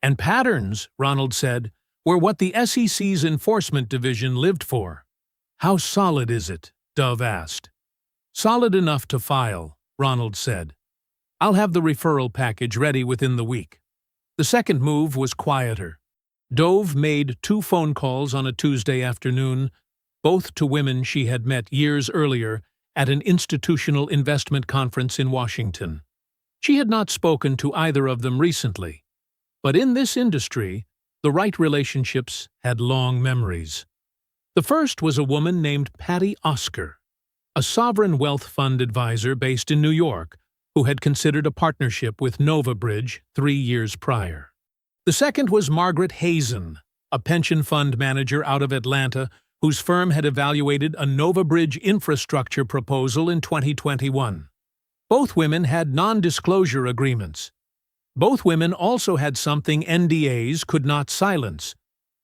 S4: And patterns, Ronald said, were what the SEC's Enforcement Division lived for. "How solid is it?" Dove asked. "Solid enough to file," Ronald said. "I'll have the referral package ready within the week." The second move was quieter. Dove made 2 phone calls on a Tuesday afternoon, both to women she had met years earlier at an institutional investment conference in Washington. She had not spoken to either of them recently, but in this industry, the right relationships had long memories. The first was a woman named Patty Oscar, a sovereign wealth fund advisor based in New York, who had considered a partnership with NovaBridge 3 years prior. The second was Margaret Hazen, a pension fund manager out of Atlanta whose firm had evaluated a NovaBridge infrastructure proposal in 2021. Both women had non-disclosure agreements. Both women also had something NDAs could not silence: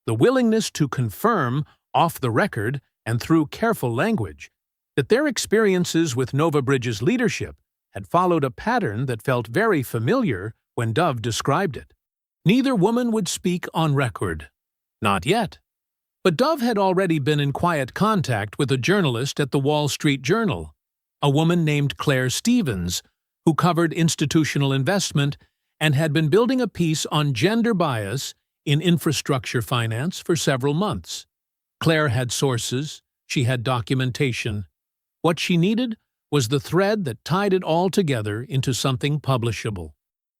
S4: the willingness to confirm, off the record and through careful language, that their experiences with NovaBridge's leadership had followed a pattern that felt very familiar when Dove described it. Neither woman would speak on record, Not yet. But Dove had already been in quiet contact with a journalist at the Wall Street Journal, a woman named Claire Stevens, who covered institutional investment and had been building a piece on gender bias in infrastructure finance for several months. Claire had sources, she had documentation. What she needed was the thread that tied it all together into something publishable.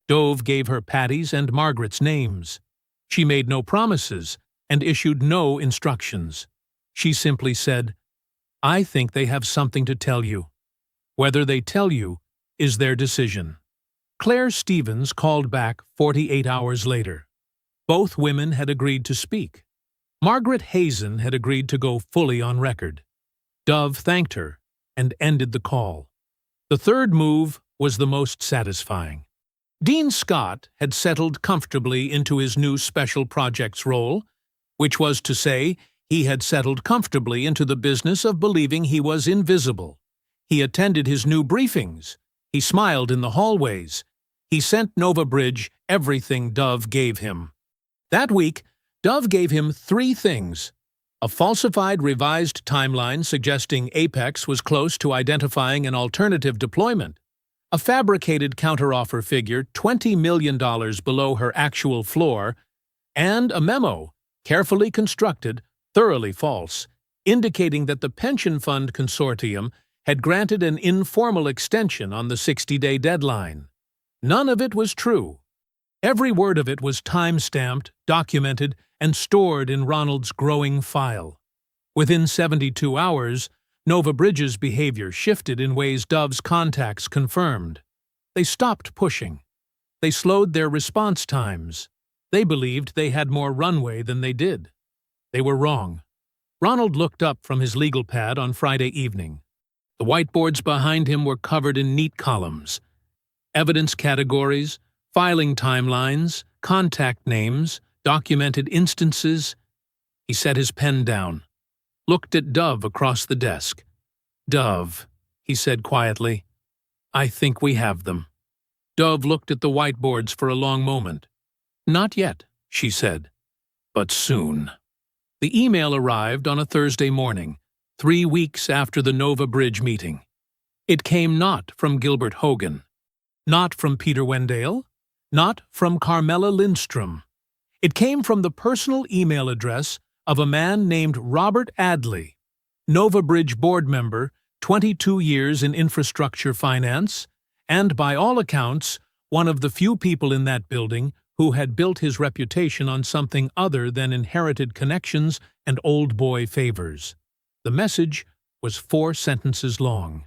S4: Dove gave her Patty's and Margaret's names. She made no promises and issued no instructions. She simply said, "I think they have something to tell you. Whether they tell you is their decision." Claire Stevens called back 48 hours later. Both women had agreed to speak. Margaret Hazen had agreed to go fully on record. Dove thanked her and ended the call. The third move was the most satisfying. Dean Scott had settled comfortably into his new special projects role, which was to say, he had settled comfortably into the business of believing he was invisible. He attended his new briefings. He smiled in the hallways. He sent Nova Bridge everything Dove gave him. That week, Dove gave him 3 things: a falsified revised timeline suggesting Apex was close to identifying an alternative deployment, a fabricated counteroffer figure $20 million below her actual floor, and a memo, carefully constructed, thoroughly false, indicating that the pension fund consortium had granted an informal extension on the 60-day deadline. None of it was true. Every word of it was time-stamped, documented, and stored in Ronald's growing file. Within 72 hours, Nova Bridge's behavior shifted in ways Dove's contacts confirmed. They stopped pushing. They slowed their response times. They believed they had more runway than they did. They were wrong. Ronald looked up from his legal pad on Friday evening. The whiteboards behind him were covered in neat columns. Evidence categories, filing timelines, contact names, documented instances. He set his pen down, looked at Dove across the desk. "Dove," he said quietly, "I think we have them." Dove looked at the whiteboards for a long moment. "Not yet," she said, "but soon." The email arrived on a Thursday morning, 3 weeks after the Nova Bridge meeting. It came not from Gilbert Hogan, not from Peter Wendell, not from Carmela Lindstrom. It came from the personal email address of a man named Robert Adley, Nova Bridge board member, 22 years in infrastructure finance, and by all accounts, one of the few people in that building who had built his reputation on something other than inherited connections and old boy favors. The message was 4 sentences long.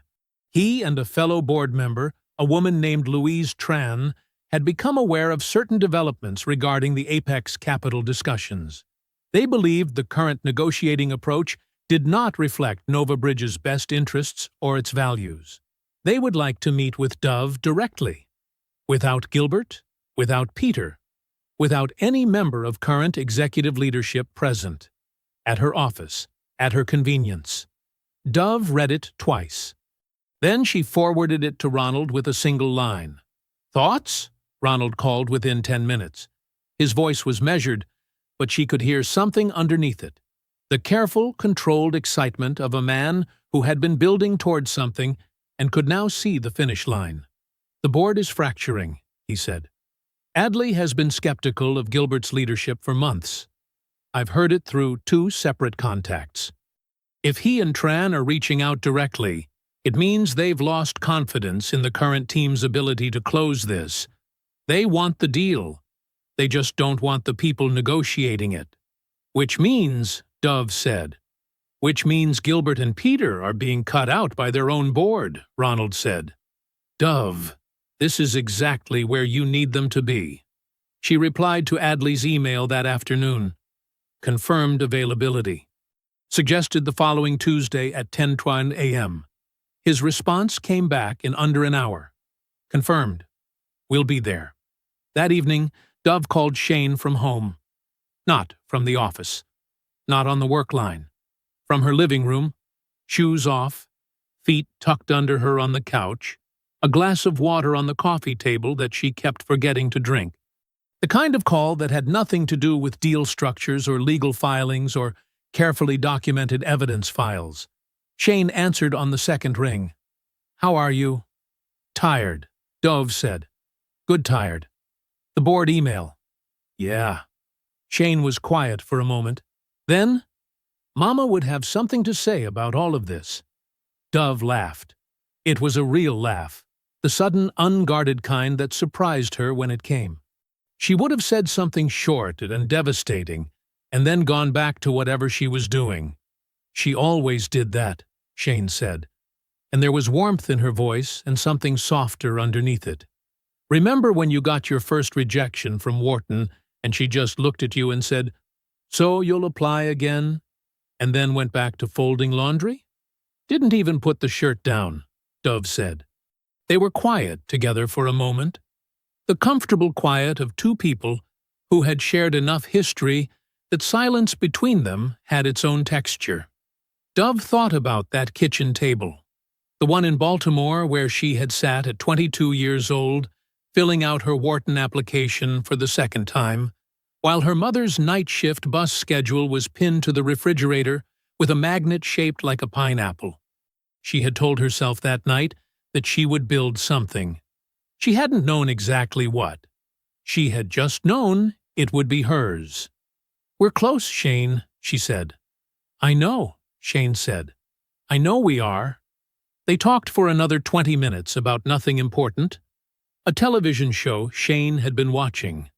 S4: He and a fellow board member, a woman named Louise Tran, had become aware of certain developments regarding the Apex Capital discussions. They believed the current negotiating approach did not reflect Nova Bridge's best interests or its values. They would like to meet with Dove directly, without Gilbert, without Peter, without any member of current executive leadership present, at her office, at her convenience. Dove read it twice. Then she forwarded it to Ronald with a single line. "Thoughts?" Ronald called within 10 minutes. His voice was measured, but she could hear something underneath it. The careful, controlled excitement of a man who had been building towards something and could now see the finish line. "The board is fracturing," he said. "Adley has been skeptical of Gilbert's leadership for months. I've heard it through 2 separate contacts. If he and Tran are reaching out directly, it means they've lost confidence in the current team's ability to close this. They want the deal. They just don't want the people negotiating it. Which means," Dove said. "Which means Gilbert and Peter are being cut out by their own board," Ronald said. "Dove, this is exactly where you need them to be." She replied to Adley's email that afternoon. Confirmed availability. Suggested the following Tuesday at 10:20 a.m. His response came back in under an hour. "Confirmed. We'll be there." That evening, Dove called Shane from home. Not from the office. Not on the work line. From her living room, shoes off, feet tucked under her on the couch, a glass of water on the coffee table that she kept forgetting to drink. The kind of call that had nothing to do with deal structures or legal filings or carefully documented evidence files. Shane answered on the second ring. "How are you?" "Tired," Dove said. "Good tired." "The board email." "Yeah." Shane was quiet for a moment. Then, "Mama would have something to say about all of this." Dove laughed. It was a real laugh, the sudden, unguarded kind that surprised her when it came. She would have said something short and devastating, and then gone back to whatever she was doing. She always did that, Shane said, and there was warmth in her voice and something softer underneath it. "Remember when you got your first rejection from Wharton and she just looked at you and said, 'So you'll apply again?' and then went back to folding laundry?" "Didn't even put the shirt down," Dove said. They were quiet together for a moment, the comfortable quiet of two people who had shared enough history that silence between them had its own texture. Dove thought about that kitchen table, the one in Baltimore where she had sat at 22 years old, filling out her Wharton application for the second time, while her mother's night shift bus schedule was pinned to the refrigerator with a magnet shaped like a pineapple. She had told herself that night that she would build something. She hadn't known exactly what. She had just known it would be hers. "We're close, Shane," she said. "I know," Shane said. "I know we are." They talked for another 20 minutes about nothing important. A television show Shane had been watching.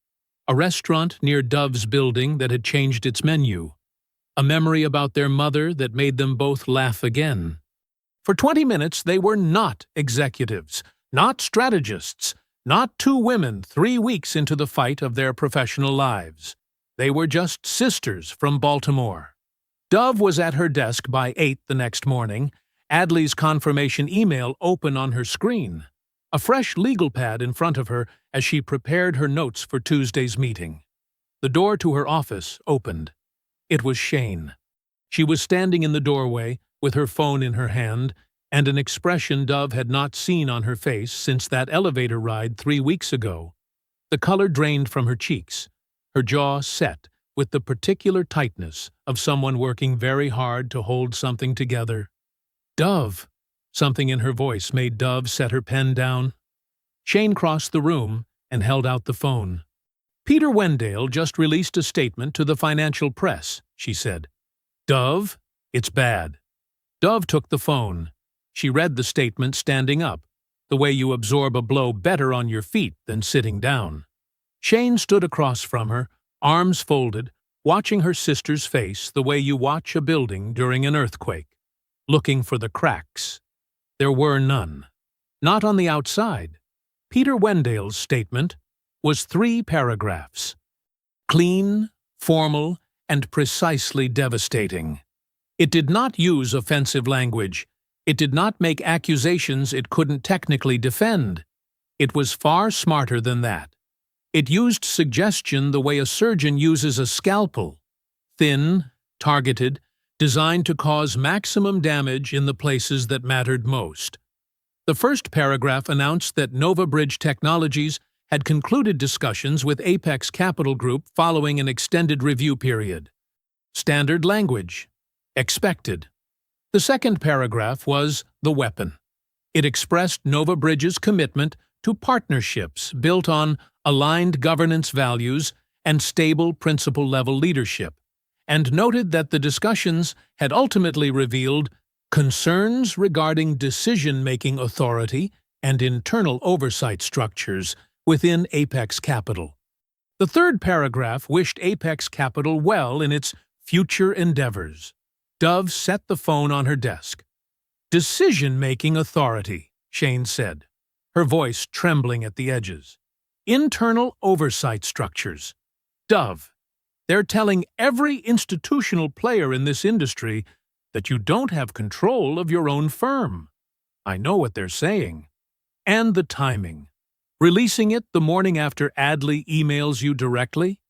S4: A restaurant near Dove's building that had changed its menu. A memory about their mother that made them both laugh again. For 20 minutes they were not executives, not strategists, not two women 3 weeks into the fight of their professional lives. They were just sisters from Baltimore. Dove was at her desk by 8 the next morning, Adley's confirmation email open on her screen, a fresh legal pad in front of her as she prepared her notes for Tuesday's meeting. The door to her office opened. It was Shane. She was standing in the doorway, with her phone in her hand, and an expression Dove had not seen on her face since that elevator ride 3 weeks ago. The color drained from her cheeks, her jaw set with the particular tightness of someone working very hard to hold something together. "Dove!" Something in her voice made Dove set her pen down. Shane crossed the room and held out the phone. "Peter Wendell just released a statement to the financial press," she said. "Dove, it's bad." Dove took the phone. She read the statement standing up, the way you absorb a blow better on your feet than sitting down. Shane stood across from her, arms folded, watching her sister's face the way you watch a building during an earthquake, looking for the cracks. There were none. Not on the outside. Peter Wendell's statement was 3 paragraphs. Clean, formal, and precisely devastating. It did not use offensive language. It did not make accusations it couldn't technically defend. It was far smarter than that. It used suggestion the way a surgeon uses a scalpel. Thin, targeted, designed to cause maximum damage in the places that mattered most. The first paragraph announced that NovaBridge Technologies had concluded discussions with Apex Capital Group following an extended review period. Standard language. Expected. The second paragraph was the weapon. It expressed NovaBridge's commitment to partnerships built on aligned governance values and stable principal-level leadership, and noted that the discussions had ultimately revealed concerns regarding decision-making authority and internal oversight structures within Apex Capital. The third paragraph wished Apex Capital well in its future endeavors. Dove set the phone on her desk. "Decision-making authority," Shane said, her voice trembling at the edges. "Internal oversight structures. Dove, they're telling every institutional player in this industry that you don't have control of your own firm. I know what they're saying. And the timing. Releasing it the morning after Adley emails you directly?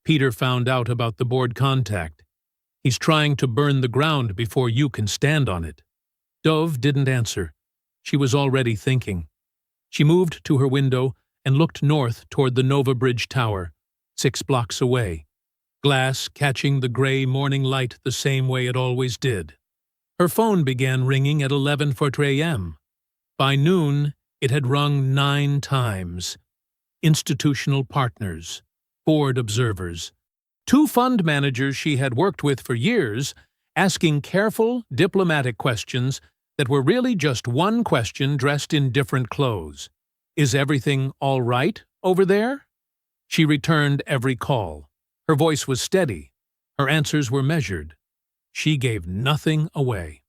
S4: Peter found out about the board contact. He's trying to burn the ground before you can stand on it." Dove didn't answer. She was already thinking. She moved to her window and looked north toward the NovaBridge Tower, 6 blocks away, glass catching the gray morning light the same way it always did. Her phone began ringing at 11:40 a.m. By noon, it had rung 9 times. Institutional partners, board observers, 2 fund managers she had worked with for years, asking careful, diplomatic questions that were really just one question dressed in different clothes. Is everything all right over there? She returned every call. Her voice was steady. Her answers were measured. She gave nothing away.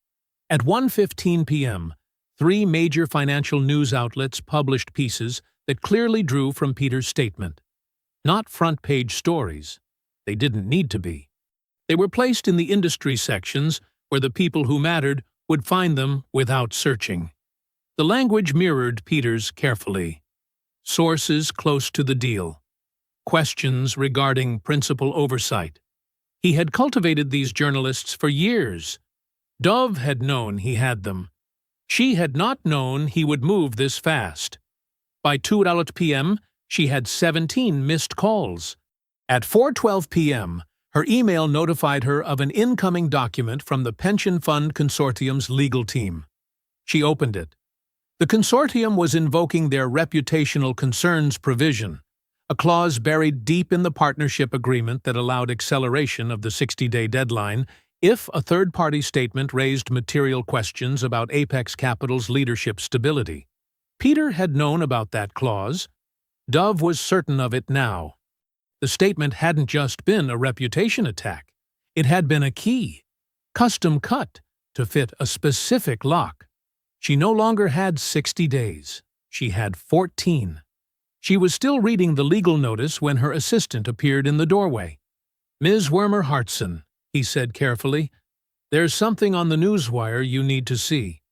S4: At 1:15 p.m., 3 major financial news outlets published pieces that clearly drew from Peter's statement. Not front-page stories. They didn't need to be. They were placed in the industry sections where the people who mattered would find them without searching. The language mirrored Peter's carefully. Sources close to the deal. Questions regarding principal oversight. He had cultivated these journalists for years. Dove had known he had them. She had not known he would move this fast. By 2:00 p.m., she had 17 missed calls. At 4:12 p.m., her email notified her of an incoming document from the Pension Fund Consortium's legal team. She opened it. The consortium was invoking their reputational concerns provision, a clause buried deep in the partnership agreement that allowed acceleration of the 60-day deadline if a third-party statement raised material questions about Apex Capital's leadership stability. Peter had known about that clause. Dove was certain of it now. The statement hadn't just been a reputation attack. It had been a key, custom cut to fit a specific lock. She no longer had 60 days. She had 14. She was still reading the legal notice when her assistant appeared in the doorway. "Ms. Wermer-Hartson," he said carefully, "there's something on the newswire you need to see."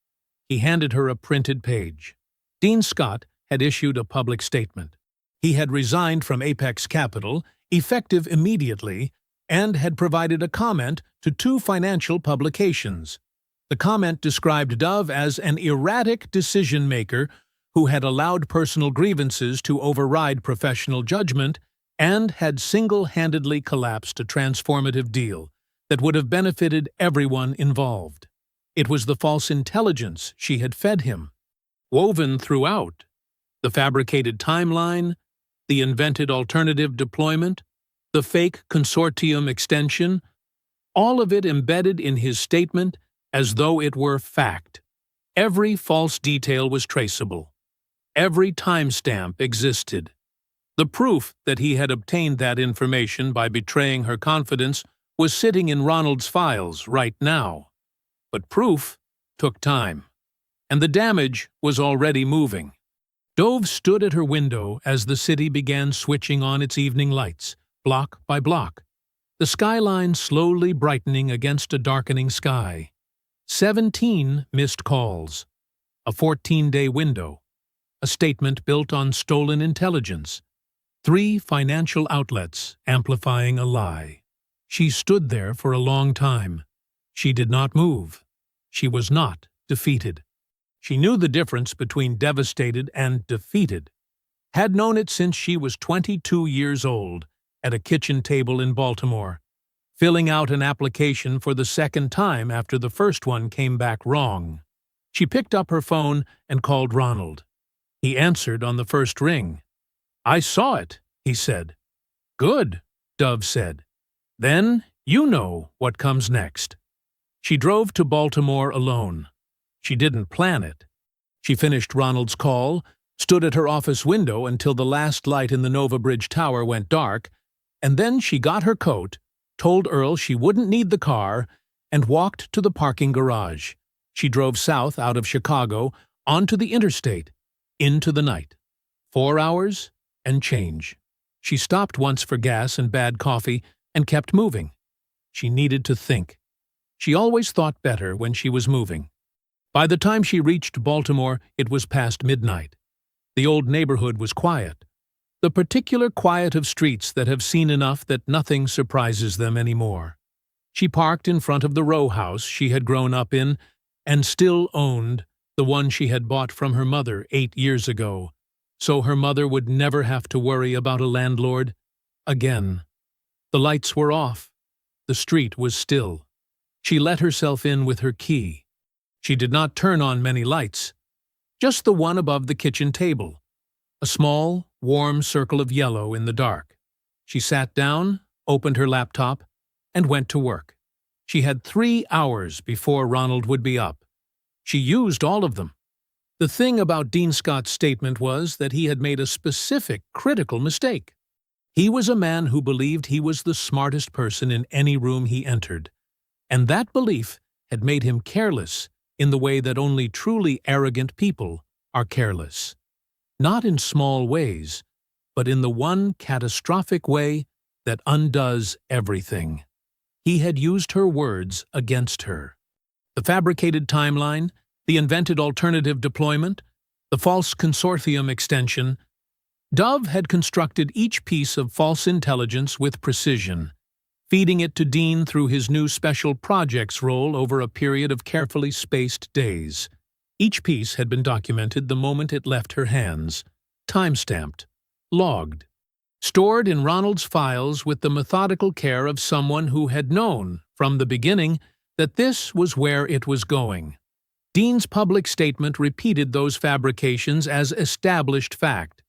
S4: He handed her a printed page. Dean Scott had issued a public statement. He had resigned from Apex Capital, effective immediately, and had provided a comment to 2 financial publications. The comment described Dove as an erratic decision-maker who had allowed personal grievances to override professional judgment and had single-handedly collapsed a transformative deal that would have benefited everyone involved. It was the false intelligence she had fed him, woven throughout, the fabricated timeline, the invented alternative deployment, the fake consortium extension, all of it embedded in his statement as though it were fact. Every false detail was traceable. Every timestamp existed. The proof that he had obtained that information by betraying her confidence was sitting in Ronald's files right now. But proof took time, and the damage was already moving. Dove stood at her window as the city began switching on its evening lights, block by block, the skyline slowly brightening against a darkening sky. 17 missed calls, a 14-day window, a statement built on stolen intelligence, 3 financial outlets amplifying a lie. She stood there for a long time. She did not move. She was not defeated. She knew the difference between devastated and defeated, had known it since she was 22 years old at a kitchen table in Baltimore, filling out an application for the second time after the first one came back wrong. She picked up her phone and called Ronald. He answered on the first ring. "I saw it," he said. "Good," Dove said. "Then you know what comes next." She drove to Baltimore alone. She didn't plan it. She finished Ronald's call, stood at her office window until the last light in the Nova Bridge Tower went dark, and then she got her coat, told Earl she wouldn't need the car, and walked to the parking garage. She drove south out of Chicago, onto the interstate, into the night. 4 hours and change. She stopped once for gas and bad coffee and kept moving. She needed to think. She always thought better when she was moving. By the time she reached Baltimore, it was past midnight. The old neighborhood was quiet. The particular quiet of streets that have seen enough that nothing surprises them anymore. She parked in front of the row house she had grown up in and still owned, the one she had bought from her mother 8 years ago, so her mother would never have to worry about a landlord. again. The lights were off. The street was still. She let herself in with her key. She did not turn on many lights, just the one above the kitchen table, a small, warm circle of yellow in the dark. She sat down, opened her laptop, and went to work. She had 3 hours before Ronald would be up. She used all of them. The thing about Dean Scott's statement was that he had made a specific, critical mistake. He was a man who believed he was the smartest person in any room he entered, and that belief had made him careless in the way that only truly arrogant people are careless. Not in small ways, but in the one catastrophic way that undoes everything. He had used her words against her. The fabricated timeline, the invented alternative deployment, the false consortium extension. Dove had constructed each piece of false intelligence with precision, feeding it to Dean through his new special projects role over a period of carefully spaced days. Each piece had been documented the moment it left her hands, time-stamped, logged, stored in Ronald's files with the methodical care of someone who had known, from the beginning, that this was where it was going. Dean's public statement repeated those fabrications as established fact,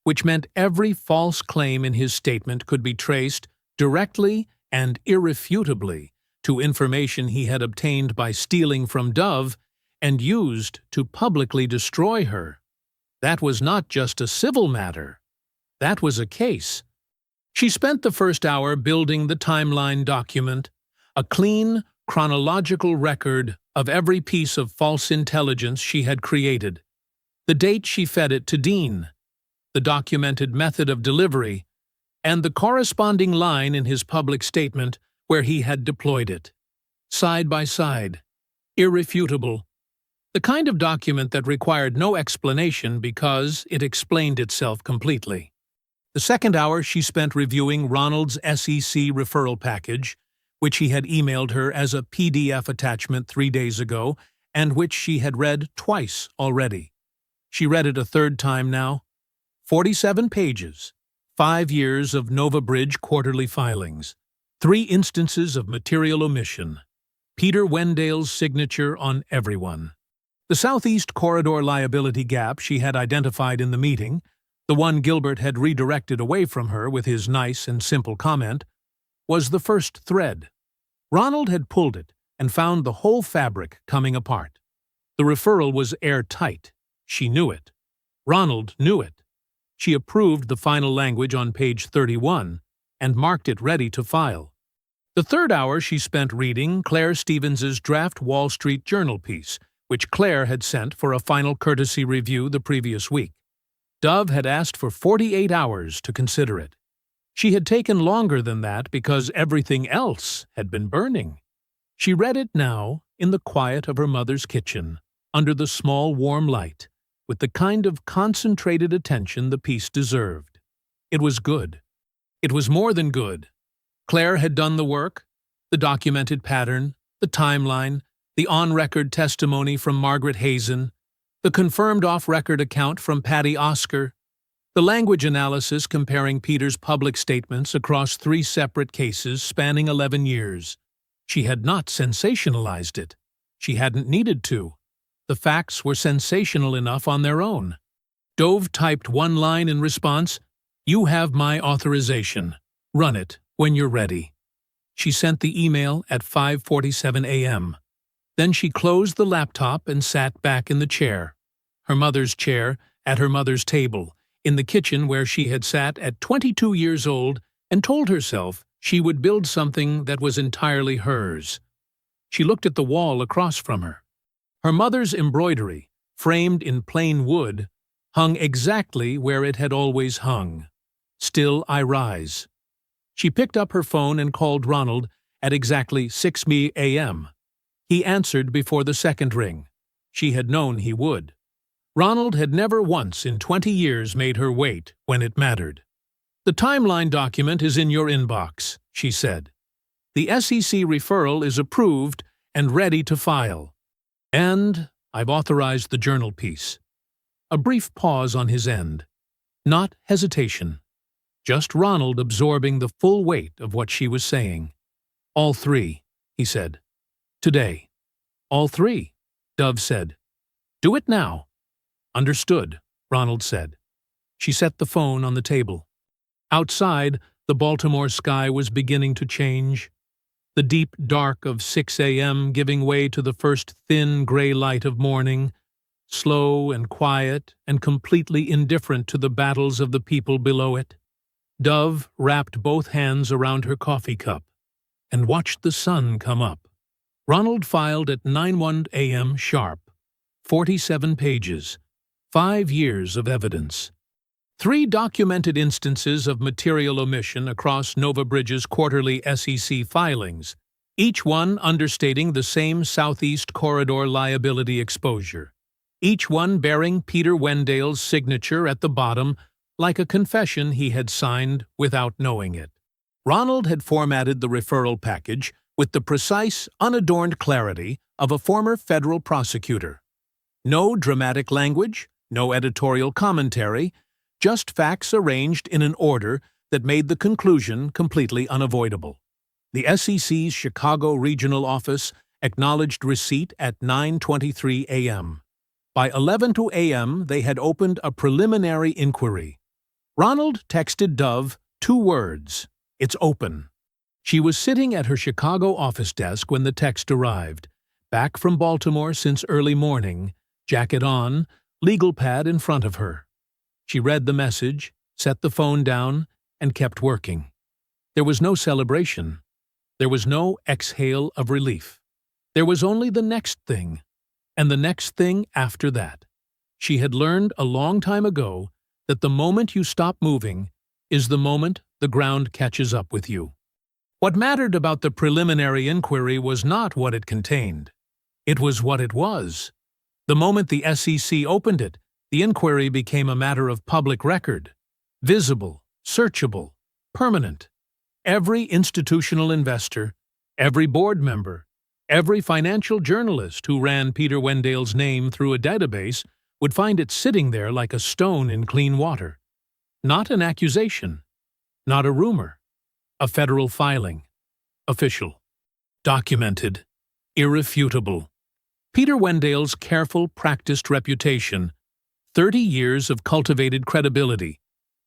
S4: which meant every false claim in his statement could be traced directly and irrefutably to information he had obtained by stealing from Dove and used to publicly destroy her. That was not just a civil matter. That was a case. She spent the first hour building the timeline document, a clean, chronological record of every piece of false intelligence she had created, the date she fed it to Dean, the documented method of delivery, and the corresponding line in his public statement where he had deployed it. Side by side, irrefutable, the kind of document that required no explanation because it explained itself completely. The second hour she spent reviewing Ronald's SEC referral package, which he had emailed her as a PDF attachment 3 days ago and which she had read twice already. She read it a third time now. 47 pages, 5 years of Nova Bridge quarterly filings, 3 instances of material omission, Peter Wendale's signature on everyone. The Southeast Corridor liability gap she had identified in the meeting, the one Gilbert had redirected away from her with his nice and simple comment, was the first thread. Ronald had pulled it and found the whole fabric coming apart. The referral was airtight. She knew it. Ronald knew it. She approved the final language on page 31 and marked it ready to file. The third hour she spent reading Claire Stevens's draft Wall Street Journal piece, which Claire had sent for a final courtesy review the previous week. Dove had asked for 48 hours to consider it. She had taken longer than that because everything else had been burning. She read it now in the quiet of her mother's kitchen, under the small warm light, with the kind of concentrated attention the piece deserved. It was good. It was more than good. Claire had done the work, the documented pattern, the timeline, the on-record testimony from Margaret Hazen, the confirmed off-record account from Patty Oscar, the language analysis comparing Peter's public statements across 3 separate cases spanning 11 years. She had not sensationalized it. She hadn't needed to. The facts were sensational enough on their own. Dove typed one line in response, "You have my authorization. Run it when you're ready." She sent the email at 5:47 a.m. Then she closed the laptop and sat back in the chair, her mother's chair, at her mother's table, in the kitchen where she had sat at 22 years old and told herself she would build something that was entirely hers. She looked at the wall across from her. Her mother's embroidery, framed in plain wood, hung exactly where it had always hung. "Still I rise." She picked up her phone and called Ronald at exactly 6 a.m. He answered before the second ring. She had known he would. Ronald had never once in 20 years made her wait when it mattered. "The timeline document is in your inbox," she said. "The SEC referral is approved and ready to file. And I've authorized the journal piece." A brief pause on his end. Not hesitation. just Ronald absorbing the full weight of what she was saying. "All three," he said. "Today." "All three," Dove said. "Do it now." "Understood," Ronald said. She set the phone on the table. Outside, the Baltimore sky was beginning to change, the deep dark of 6 a.m. giving way to the first thin gray light of morning, slow and quiet and completely indifferent to the battles of the people below it. Dove wrapped both hands around her coffee cup and watched the sun come up. Ronald filed at 9:01 a.m. sharp. 47 pages. 5 years of evidence. 3 documented instances of material omission across Nova Bridge's quarterly SEC filings, each one understating the same Southeast Corridor liability exposure, each one bearing Peter Wendell's signature at the bottom like a confession he had signed without knowing it. Ronald had formatted the referral package with the precise, unadorned clarity of a former federal prosecutor. No dramatic language, no editorial commentary, just facts arranged in an order that made the conclusion completely unavoidable. The SEC's Chicago Regional Office acknowledged receipt at 9:23 a.m. By 11:00 a.m., they had opened a preliminary inquiry. Ronald texted Dove 2 words, "It's open." She was sitting at her Chicago office desk when the text arrived, back from Baltimore since early morning, jacket on, legal pad in front of her. She read the message, set the phone down, and kept working. There was no celebration. There was no exhale of relief. There was only the next thing, and the next thing after that. She had learned a long time ago that the moment you stop moving is the moment the ground catches up with you. What mattered about the preliminary inquiry was not what it contained. It was what it was. The moment the SEC opened it, the inquiry became a matter of public record, visible, searchable, permanent. Every institutional investor, every board member, every financial journalist who ran Peter Wendell's name through a database would find it sitting there like a stone in clean water. Not an accusation, not a rumor, a federal filing, official, documented, irrefutable. Peter Wendell's careful, practiced reputation, 30 years of cultivated credibility,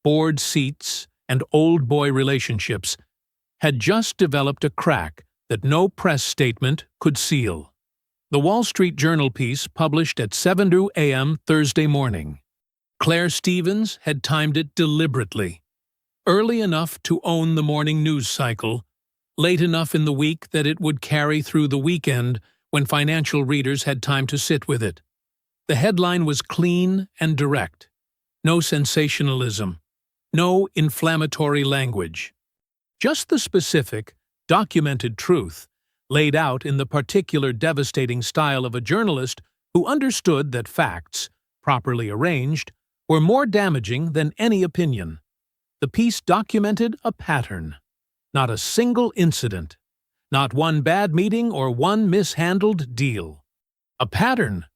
S4: board seats, and old boy relationships had just developed a crack that no press statement could seal. The Wall Street Journal piece published at 7:00 a.m. Thursday morning. Claire Stevens had timed it deliberately. Early enough to own the morning news cycle, late enough in the week that it would carry through the weekend when financial readers had time to sit with it. The headline was clean and direct. No sensationalism. No inflammatory language. Just the specific, documented truth, laid out in the particular devastating style of a journalist who understood that facts, properly arranged, were more damaging than any opinion. The piece documented a pattern, not a single incident, not one bad meeting or one mishandled deal. A pattern,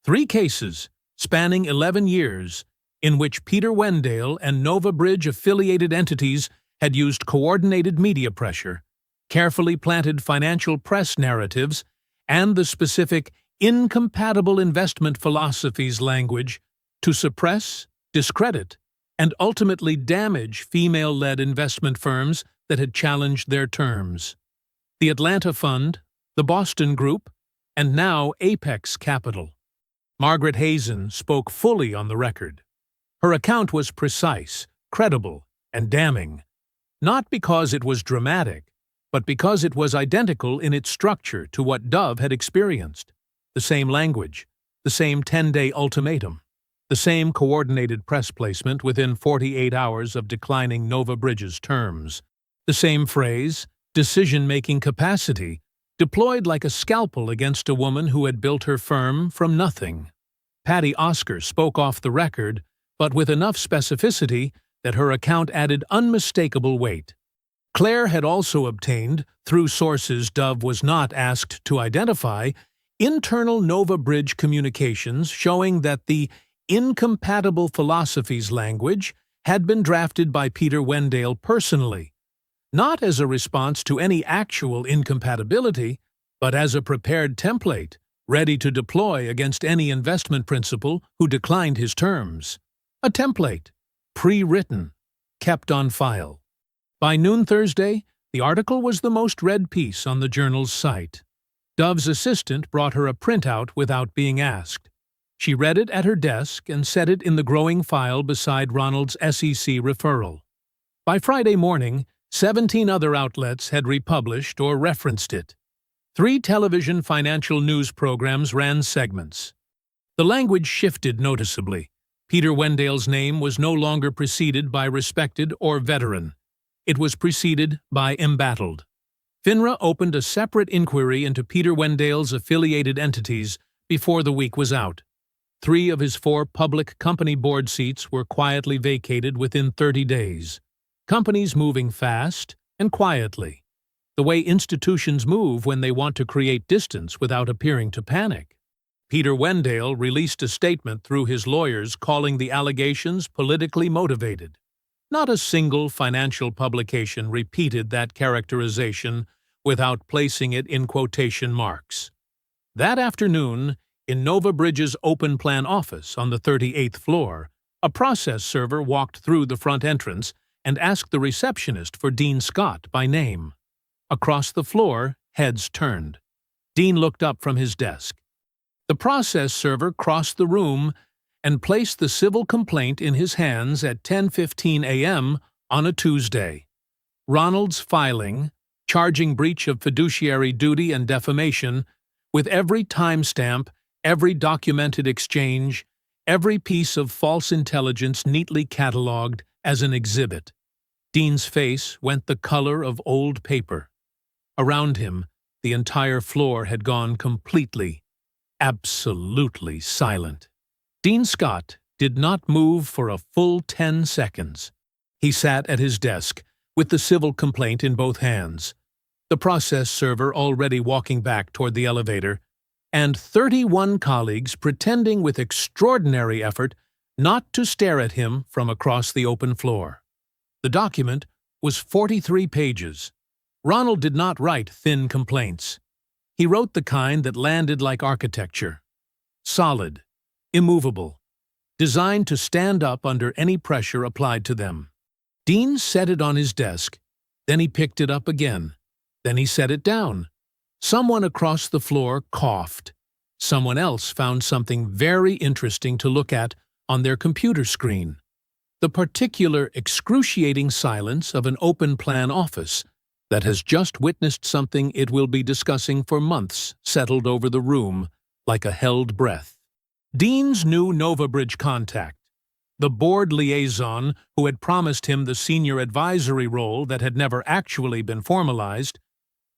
S4: 3 cases, spanning 11 years, in which Peter Wendell and Nova Bridge affiliated entities had used coordinated media pressure, carefully planted financial press narratives, and the specific incompatible investment philosophies language to suppress, discredit, and ultimately damage female-led investment firms that had challenged their terms. The Atlanta Fund, the Boston Group, and now Apex Capital. Margaret Hazen spoke fully on the record. Her account was precise, credible, and damning, not because it was dramatic, but because it was identical in its structure to what Dove had experienced. The same language, the same 10-day ultimatum, the same coordinated press placement within 48 hours of declining Nova Bridge's terms, the same phrase, decision-making capacity, deployed like a scalpel against a woman who had built her firm from nothing. Patty Oscar spoke off the record, but with enough specificity that her account added unmistakable weight. Claire had also obtained, through sources Dove was not asked to identify, internal Nova Bridge communications showing that the incompatible philosophies language had been drafted by Peter Wendell personally, not as a response to any actual incompatibility, but as a prepared template, ready to deploy against any investment principal who declined his terms. A template, pre-written, kept on file. By noon Thursday, the article was the most read piece on the journal's site. Dove's assistant brought her a printout without being asked. She read it at her desk and set it in the growing file beside Ronald's SEC referral. By Friday morning, 17 other outlets had republished or referenced it. 3 television financial news programs ran segments. The language shifted noticeably. Peter Wendell's name was no longer preceded by respected or veteran. It was preceded by embattled. FINRA opened a separate inquiry into Peter Wendell's affiliated entities before the week was out. 3 of his 4 public company board seats were quietly vacated within 30 days. Companies moving fast and quietly, the way institutions move when they want to create distance without appearing to panic. Peter Wendell released a statement through his lawyers calling the allegations politically motivated. Not a single financial publication repeated that characterization without placing it in quotation marks. That afternoon, in Nova Bridge's open plan office on the 38th floor, a process server walked through the front entrance and asked the receptionist for Dean Scott by name. Across the floor, heads turned. Dean looked up from his desk. The process server crossed the room and placed the civil complaint in his hands at 10:15 a.m. on a Tuesday. Ronald's filing, charging breach of fiduciary duty and defamation, with every timestamp, every documented exchange, every piece of false intelligence neatly catalogued as an exhibit. Dean's face went the color of old paper. Around him, the entire floor had gone completely, absolutely silent. Dean Scott did not move for a full 10 seconds. He sat at his desk, with the civil complaint in both hands, the process server already walking back toward the elevator, and 31 colleagues pretending with extraordinary effort not to stare at him from across the open floor. The document was 43 pages. Ronald did not write thin complaints. He wrote the kind that landed like architecture. Solid, immovable, designed to stand up under any pressure applied to them. Dean set it on his desk, then he picked it up again, then he set it down. Someone across the floor coughed. Someone else found something very interesting to look at on their computer screen. The particular excruciating silence of an open-plan office that has just witnessed something it will be discussing for months settled over the room like a held breath. Dean's new Nova Bridge contact, the board liaison who had promised him the senior advisory role that had never actually been formalized,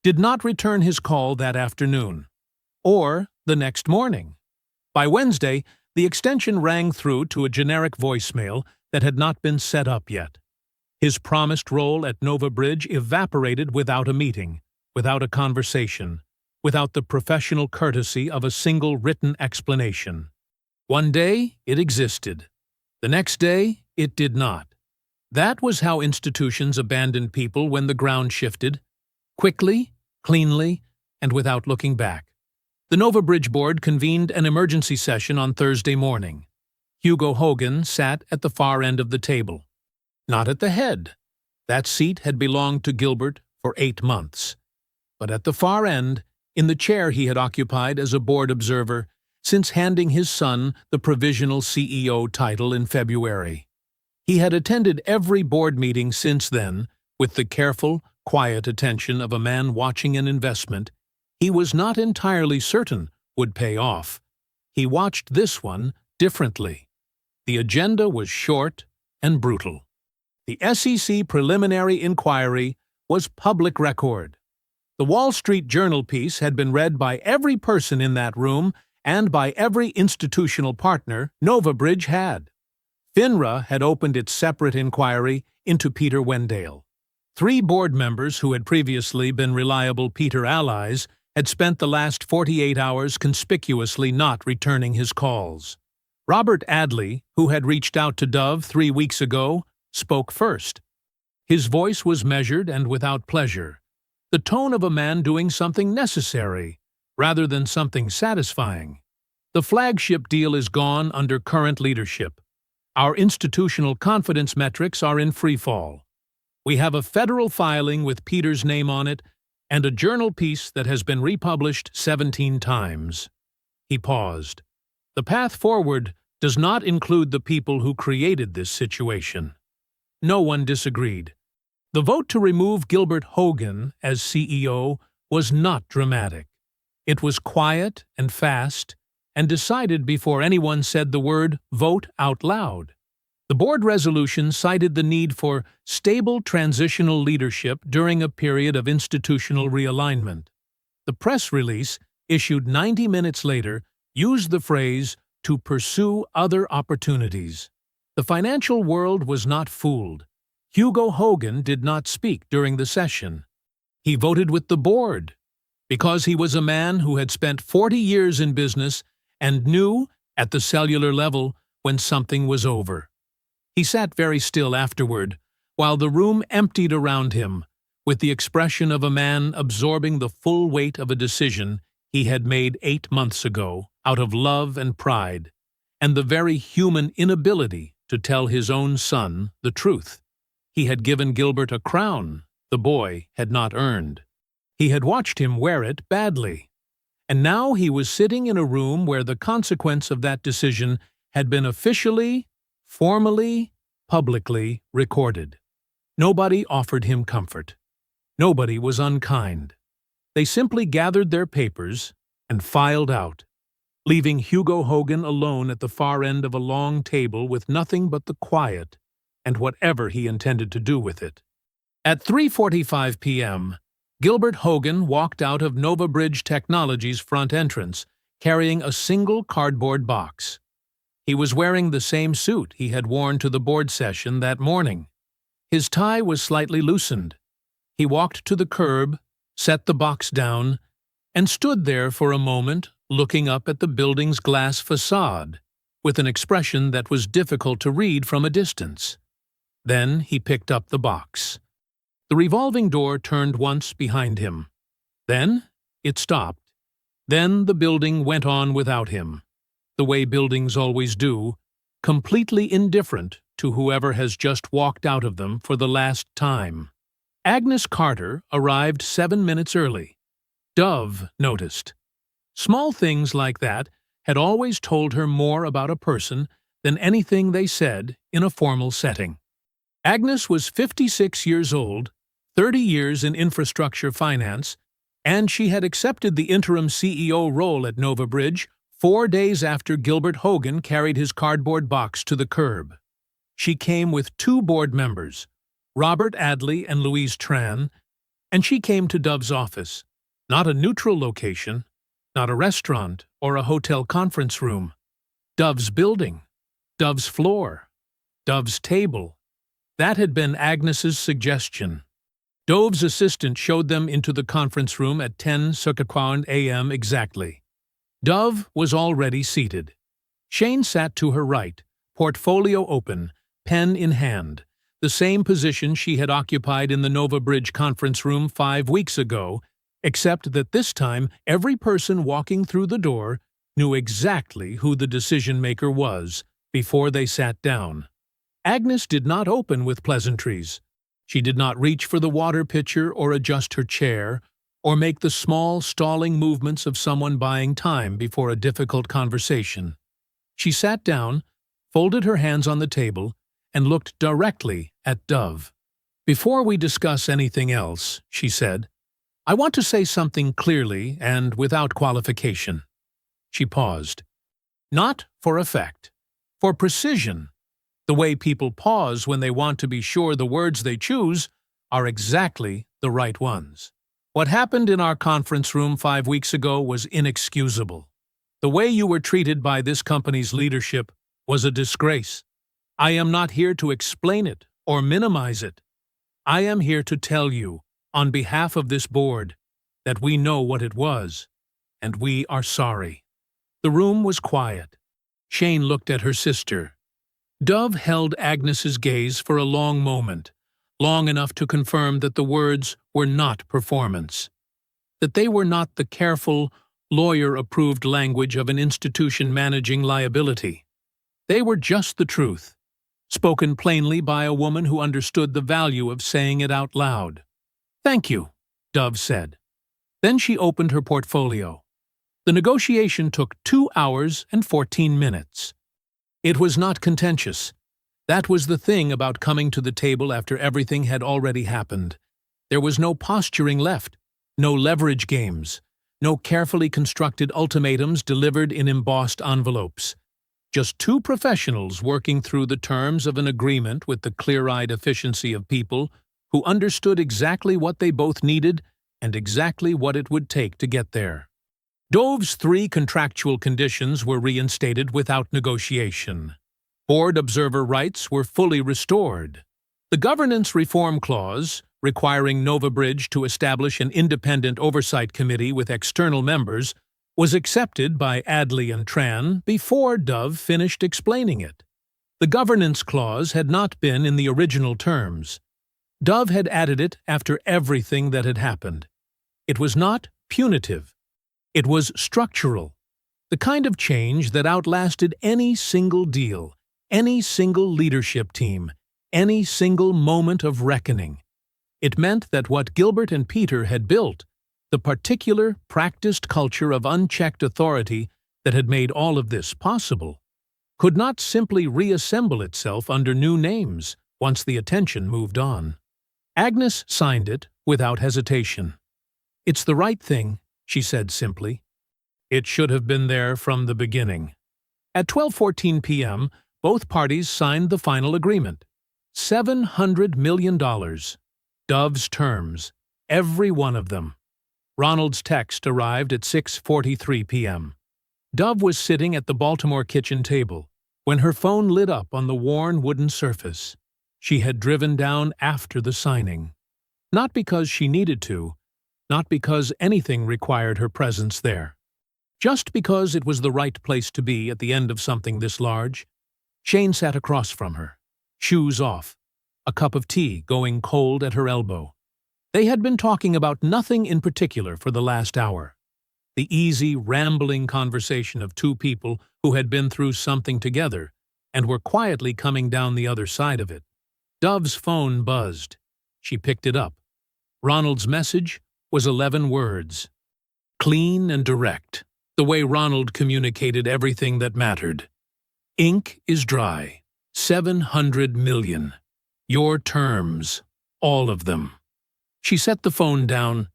S4: did not return his call that afternoon, or the next morning. By Wednesday, the extension rang through to a generic voicemail that had not been set up yet. His promised role at Nova Bridge evaporated without a meeting, without a conversation, without the professional courtesy of a single written explanation. One day, it existed. The next day, it did not. That was how institutions abandoned people when the ground shifted, quickly, cleanly, and without looking back. The Nova Bridge board convened an emergency session on Thursday morning. Hugo Hogan sat at the far end of the table. Not at the head. That seat had belonged to Gilbert for 8 months. But at the far end, in the chair he had occupied as a board observer since handing his son the provisional CEO title in February. He had attended every board meeting since then with the careful, quiet attention of a man watching an investment he was not entirely certain would pay off. He watched this one differently. The agenda was short and brutal. The SEC preliminary inquiry was public record. The Wall Street Journal piece had been read by every person in that room and by every institutional partner Nova Bridge had. FINRA had opened its separate inquiry into Peter Wendell. 3 board members who had previously been reliable Peter allies had spent the last 48 hours conspicuously not returning his calls. Robert Adley, who had reached out to Dove 3 weeks ago, spoke first. His voice was measured and without pleasure, the tone of a man doing something necessary rather than something satisfying. The flagship deal is gone under current leadership. Our institutional confidence metrics are in freefall. We have a federal filing with Peter's name on it and a journal piece that has been republished 17 times. He paused. The path forward does not include the people who created this situation. No one disagreed. The vote to remove Gilbert Hogan as CEO was not dramatic. It was quiet and fast, and decided before anyone said the word vote out loud. The board resolution cited the need for stable transitional leadership during a period of institutional realignment. The press release, issued 90 minutes later, used the phrase, "to pursue other opportunities." The financial world was not fooled. Hugo Hogan did not speak during the session. He voted with the board, because he was a man who had spent 40 years in business and knew, at the cellular level, when something was over. He sat very still afterward, while the room emptied around him, with the expression of a man absorbing the full weight of a decision he had made 8 months ago, out of love and pride, and the very human inability to tell his own son the truth. He had given Gilbert a crown the boy had not earned. He had watched him wear it badly. And now he was sitting in a room where the consequence of that decision had been officially, formally, publicly recorded. Nobody offered him comfort. Nobody was unkind. They simply gathered their papers and filed out, leaving Hugo Hogan alone at the far end of a long table with nothing but the quiet and whatever he intended to do with it. At 3:45 p.m., Gilbert Hogan walked out of NovaBridge Technologies' front entrance, carrying a single cardboard box. He was wearing the same suit he had worn to the board session that morning. His tie was slightly loosened. He walked to the curb, set the box down, and stood there for a moment looking up at the building's glass facade, with an expression that was difficult to read from a distance. Then he picked up the box. The revolving door turned once behind him. Then it stopped. Then the building went on without him, the way buildings always do, completely indifferent to whoever has just walked out of them for the last time. Agnes Carter arrived 7 minutes early. Dove noticed. Small things like that had always told her more about a person than anything they said in a formal setting. Agnes was 56 years old, 30 years in infrastructure finance, and she had accepted the interim CEO role at NovaBridge 4 days after Gilbert Hogan carried his cardboard box to the curb. She came with 2 board members, Robert Adley and Louise Tran, and she came to Dove's office, not a neutral location, not a restaurant or a hotel conference room. Dove's building, Dove's floor, Dove's table. That had been Agnes's suggestion. Dove's assistant showed them into the conference room at 10:15 a.m. exactly. Dove was already seated. Shane sat to her right, portfolio open, pen in hand, the same position she had occupied in the NovaBridge conference room 5 weeks ago, except that this time every person walking through the door knew exactly who the decision-maker was before they sat down. Agnes did not open with pleasantries. She did not reach for the water pitcher or adjust her chair, or make the small, stalling movements of someone buying time before a difficult conversation. She sat down, folded her hands on the table, and looked directly at Dove. "Before we discuss anything else," she said, "I want to say something clearly and without qualification." She paused. "Not for effect, for precision. The way people pause when they want to be sure the words they choose are exactly the right ones. What happened in our conference room 5 weeks ago was inexcusable. The way you were treated by this company's leadership was a disgrace. I am not here to explain it or minimize it. I am here to tell you, on behalf of this board, that we know what it was, and we are sorry." The room was quiet. Shane looked at her sister. Dove held Agnes's gaze for a long moment, long enough to confirm that the words were not performance, that they were not the careful, lawyer-approved language of an institution managing liability. They were just the truth, spoken plainly by a woman who understood the value of saying it out loud. "Thank you," Dove said. Then she opened her portfolio. The negotiation took 2 hours and 14 minutes. It was not contentious. That was the thing about coming to the table after everything had already happened. There was no posturing left, no leverage games, no carefully constructed ultimatums delivered in embossed envelopes. Just two professionals working through the terms of an agreement with the clear-eyed efficiency of people who understood exactly what they both needed and exactly what it would take to get there. Dove's 3 contractual conditions were reinstated without negotiation. Board observer rights were fully restored. The governance reform clause, requiring NovaBridge to establish an independent oversight committee with external members, was accepted by Adley and Tran before Dove finished explaining it. The governance clause had not been in the original terms. Dove had added it after everything that had happened. It was not punitive. It was structural, the kind of change that outlasted any single deal, any single leadership team, any single moment of reckoning. It meant that what Gilbert and Peter had built, the particular, practiced culture of unchecked authority that had made all of this possible, could not simply reassemble itself under new names once the attention moved on. Agnes signed it without hesitation. "It's the right thing," she said simply. "It should have been there from the beginning." At 12:14 p.m., both parties signed the final agreement. $700 million. Dove's terms, every one of them. Ronald's text arrived at 6:43 p.m. Dove was sitting at the Baltimore kitchen table when her phone lit up on the worn wooden surface. She had driven down after the signing. Not because she needed to, not because anything required her presence there. Just because it was the right place to be at the end of something this large. Shane sat across from her, shoes off, a cup of tea going cold at her elbow. They had been talking about nothing in particular for the last hour. The easy, rambling conversation of two people who had been through something together and were quietly coming down the other side of it. Dove's phone buzzed. She picked it up. Ronald's message was 11 words. Clean and direct, the way Ronald communicated everything that mattered. "Ink is dry. 700 million. Your terms. All of them." She set the phone down.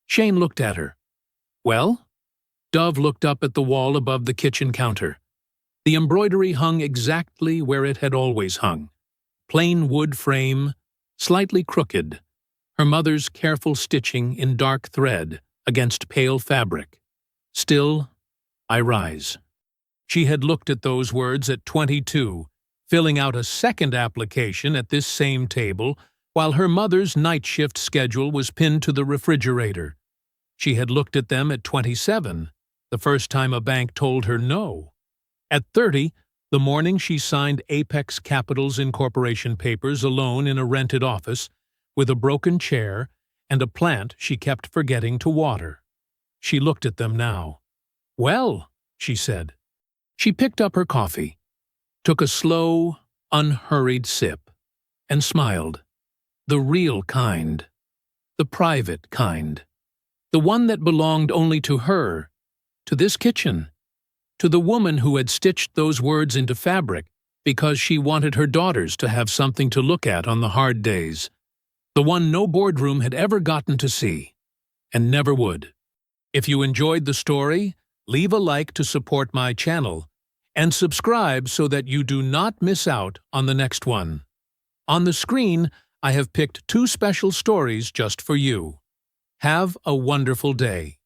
S4: Shane looked at her. "Well?" Dove looked up at the wall above the kitchen counter. The embroidery hung exactly where it had always hung. Plain wood frame, slightly crooked. Her mother's careful stitching in dark thread against pale fabric. "Still, I rise." She had looked at those words at 22, filling out a second application at this same table, while her mother's night shift schedule was pinned to the refrigerator. She had looked at them at 27, the first time a bank told her no. At 30, the morning she signed Apex Capital's incorporation papers alone in a rented office, with a broken chair and a plant she kept forgetting to water. She looked at them now. "Well," she said. She picked up her coffee, took a slow, unhurried sip, and smiled. The real kind. The private kind. The one that belonged only to her, to this kitchen, to the woman who had stitched those words into fabric because she wanted her daughters to have something to look at on the hard days. The one no boardroom had ever gotten to see, and never would. If you enjoyed the story, leave a like to support my channel, and subscribe so that you do not miss out on the next one. On the screen, I have picked 2 special stories just for you. Have a wonderful day.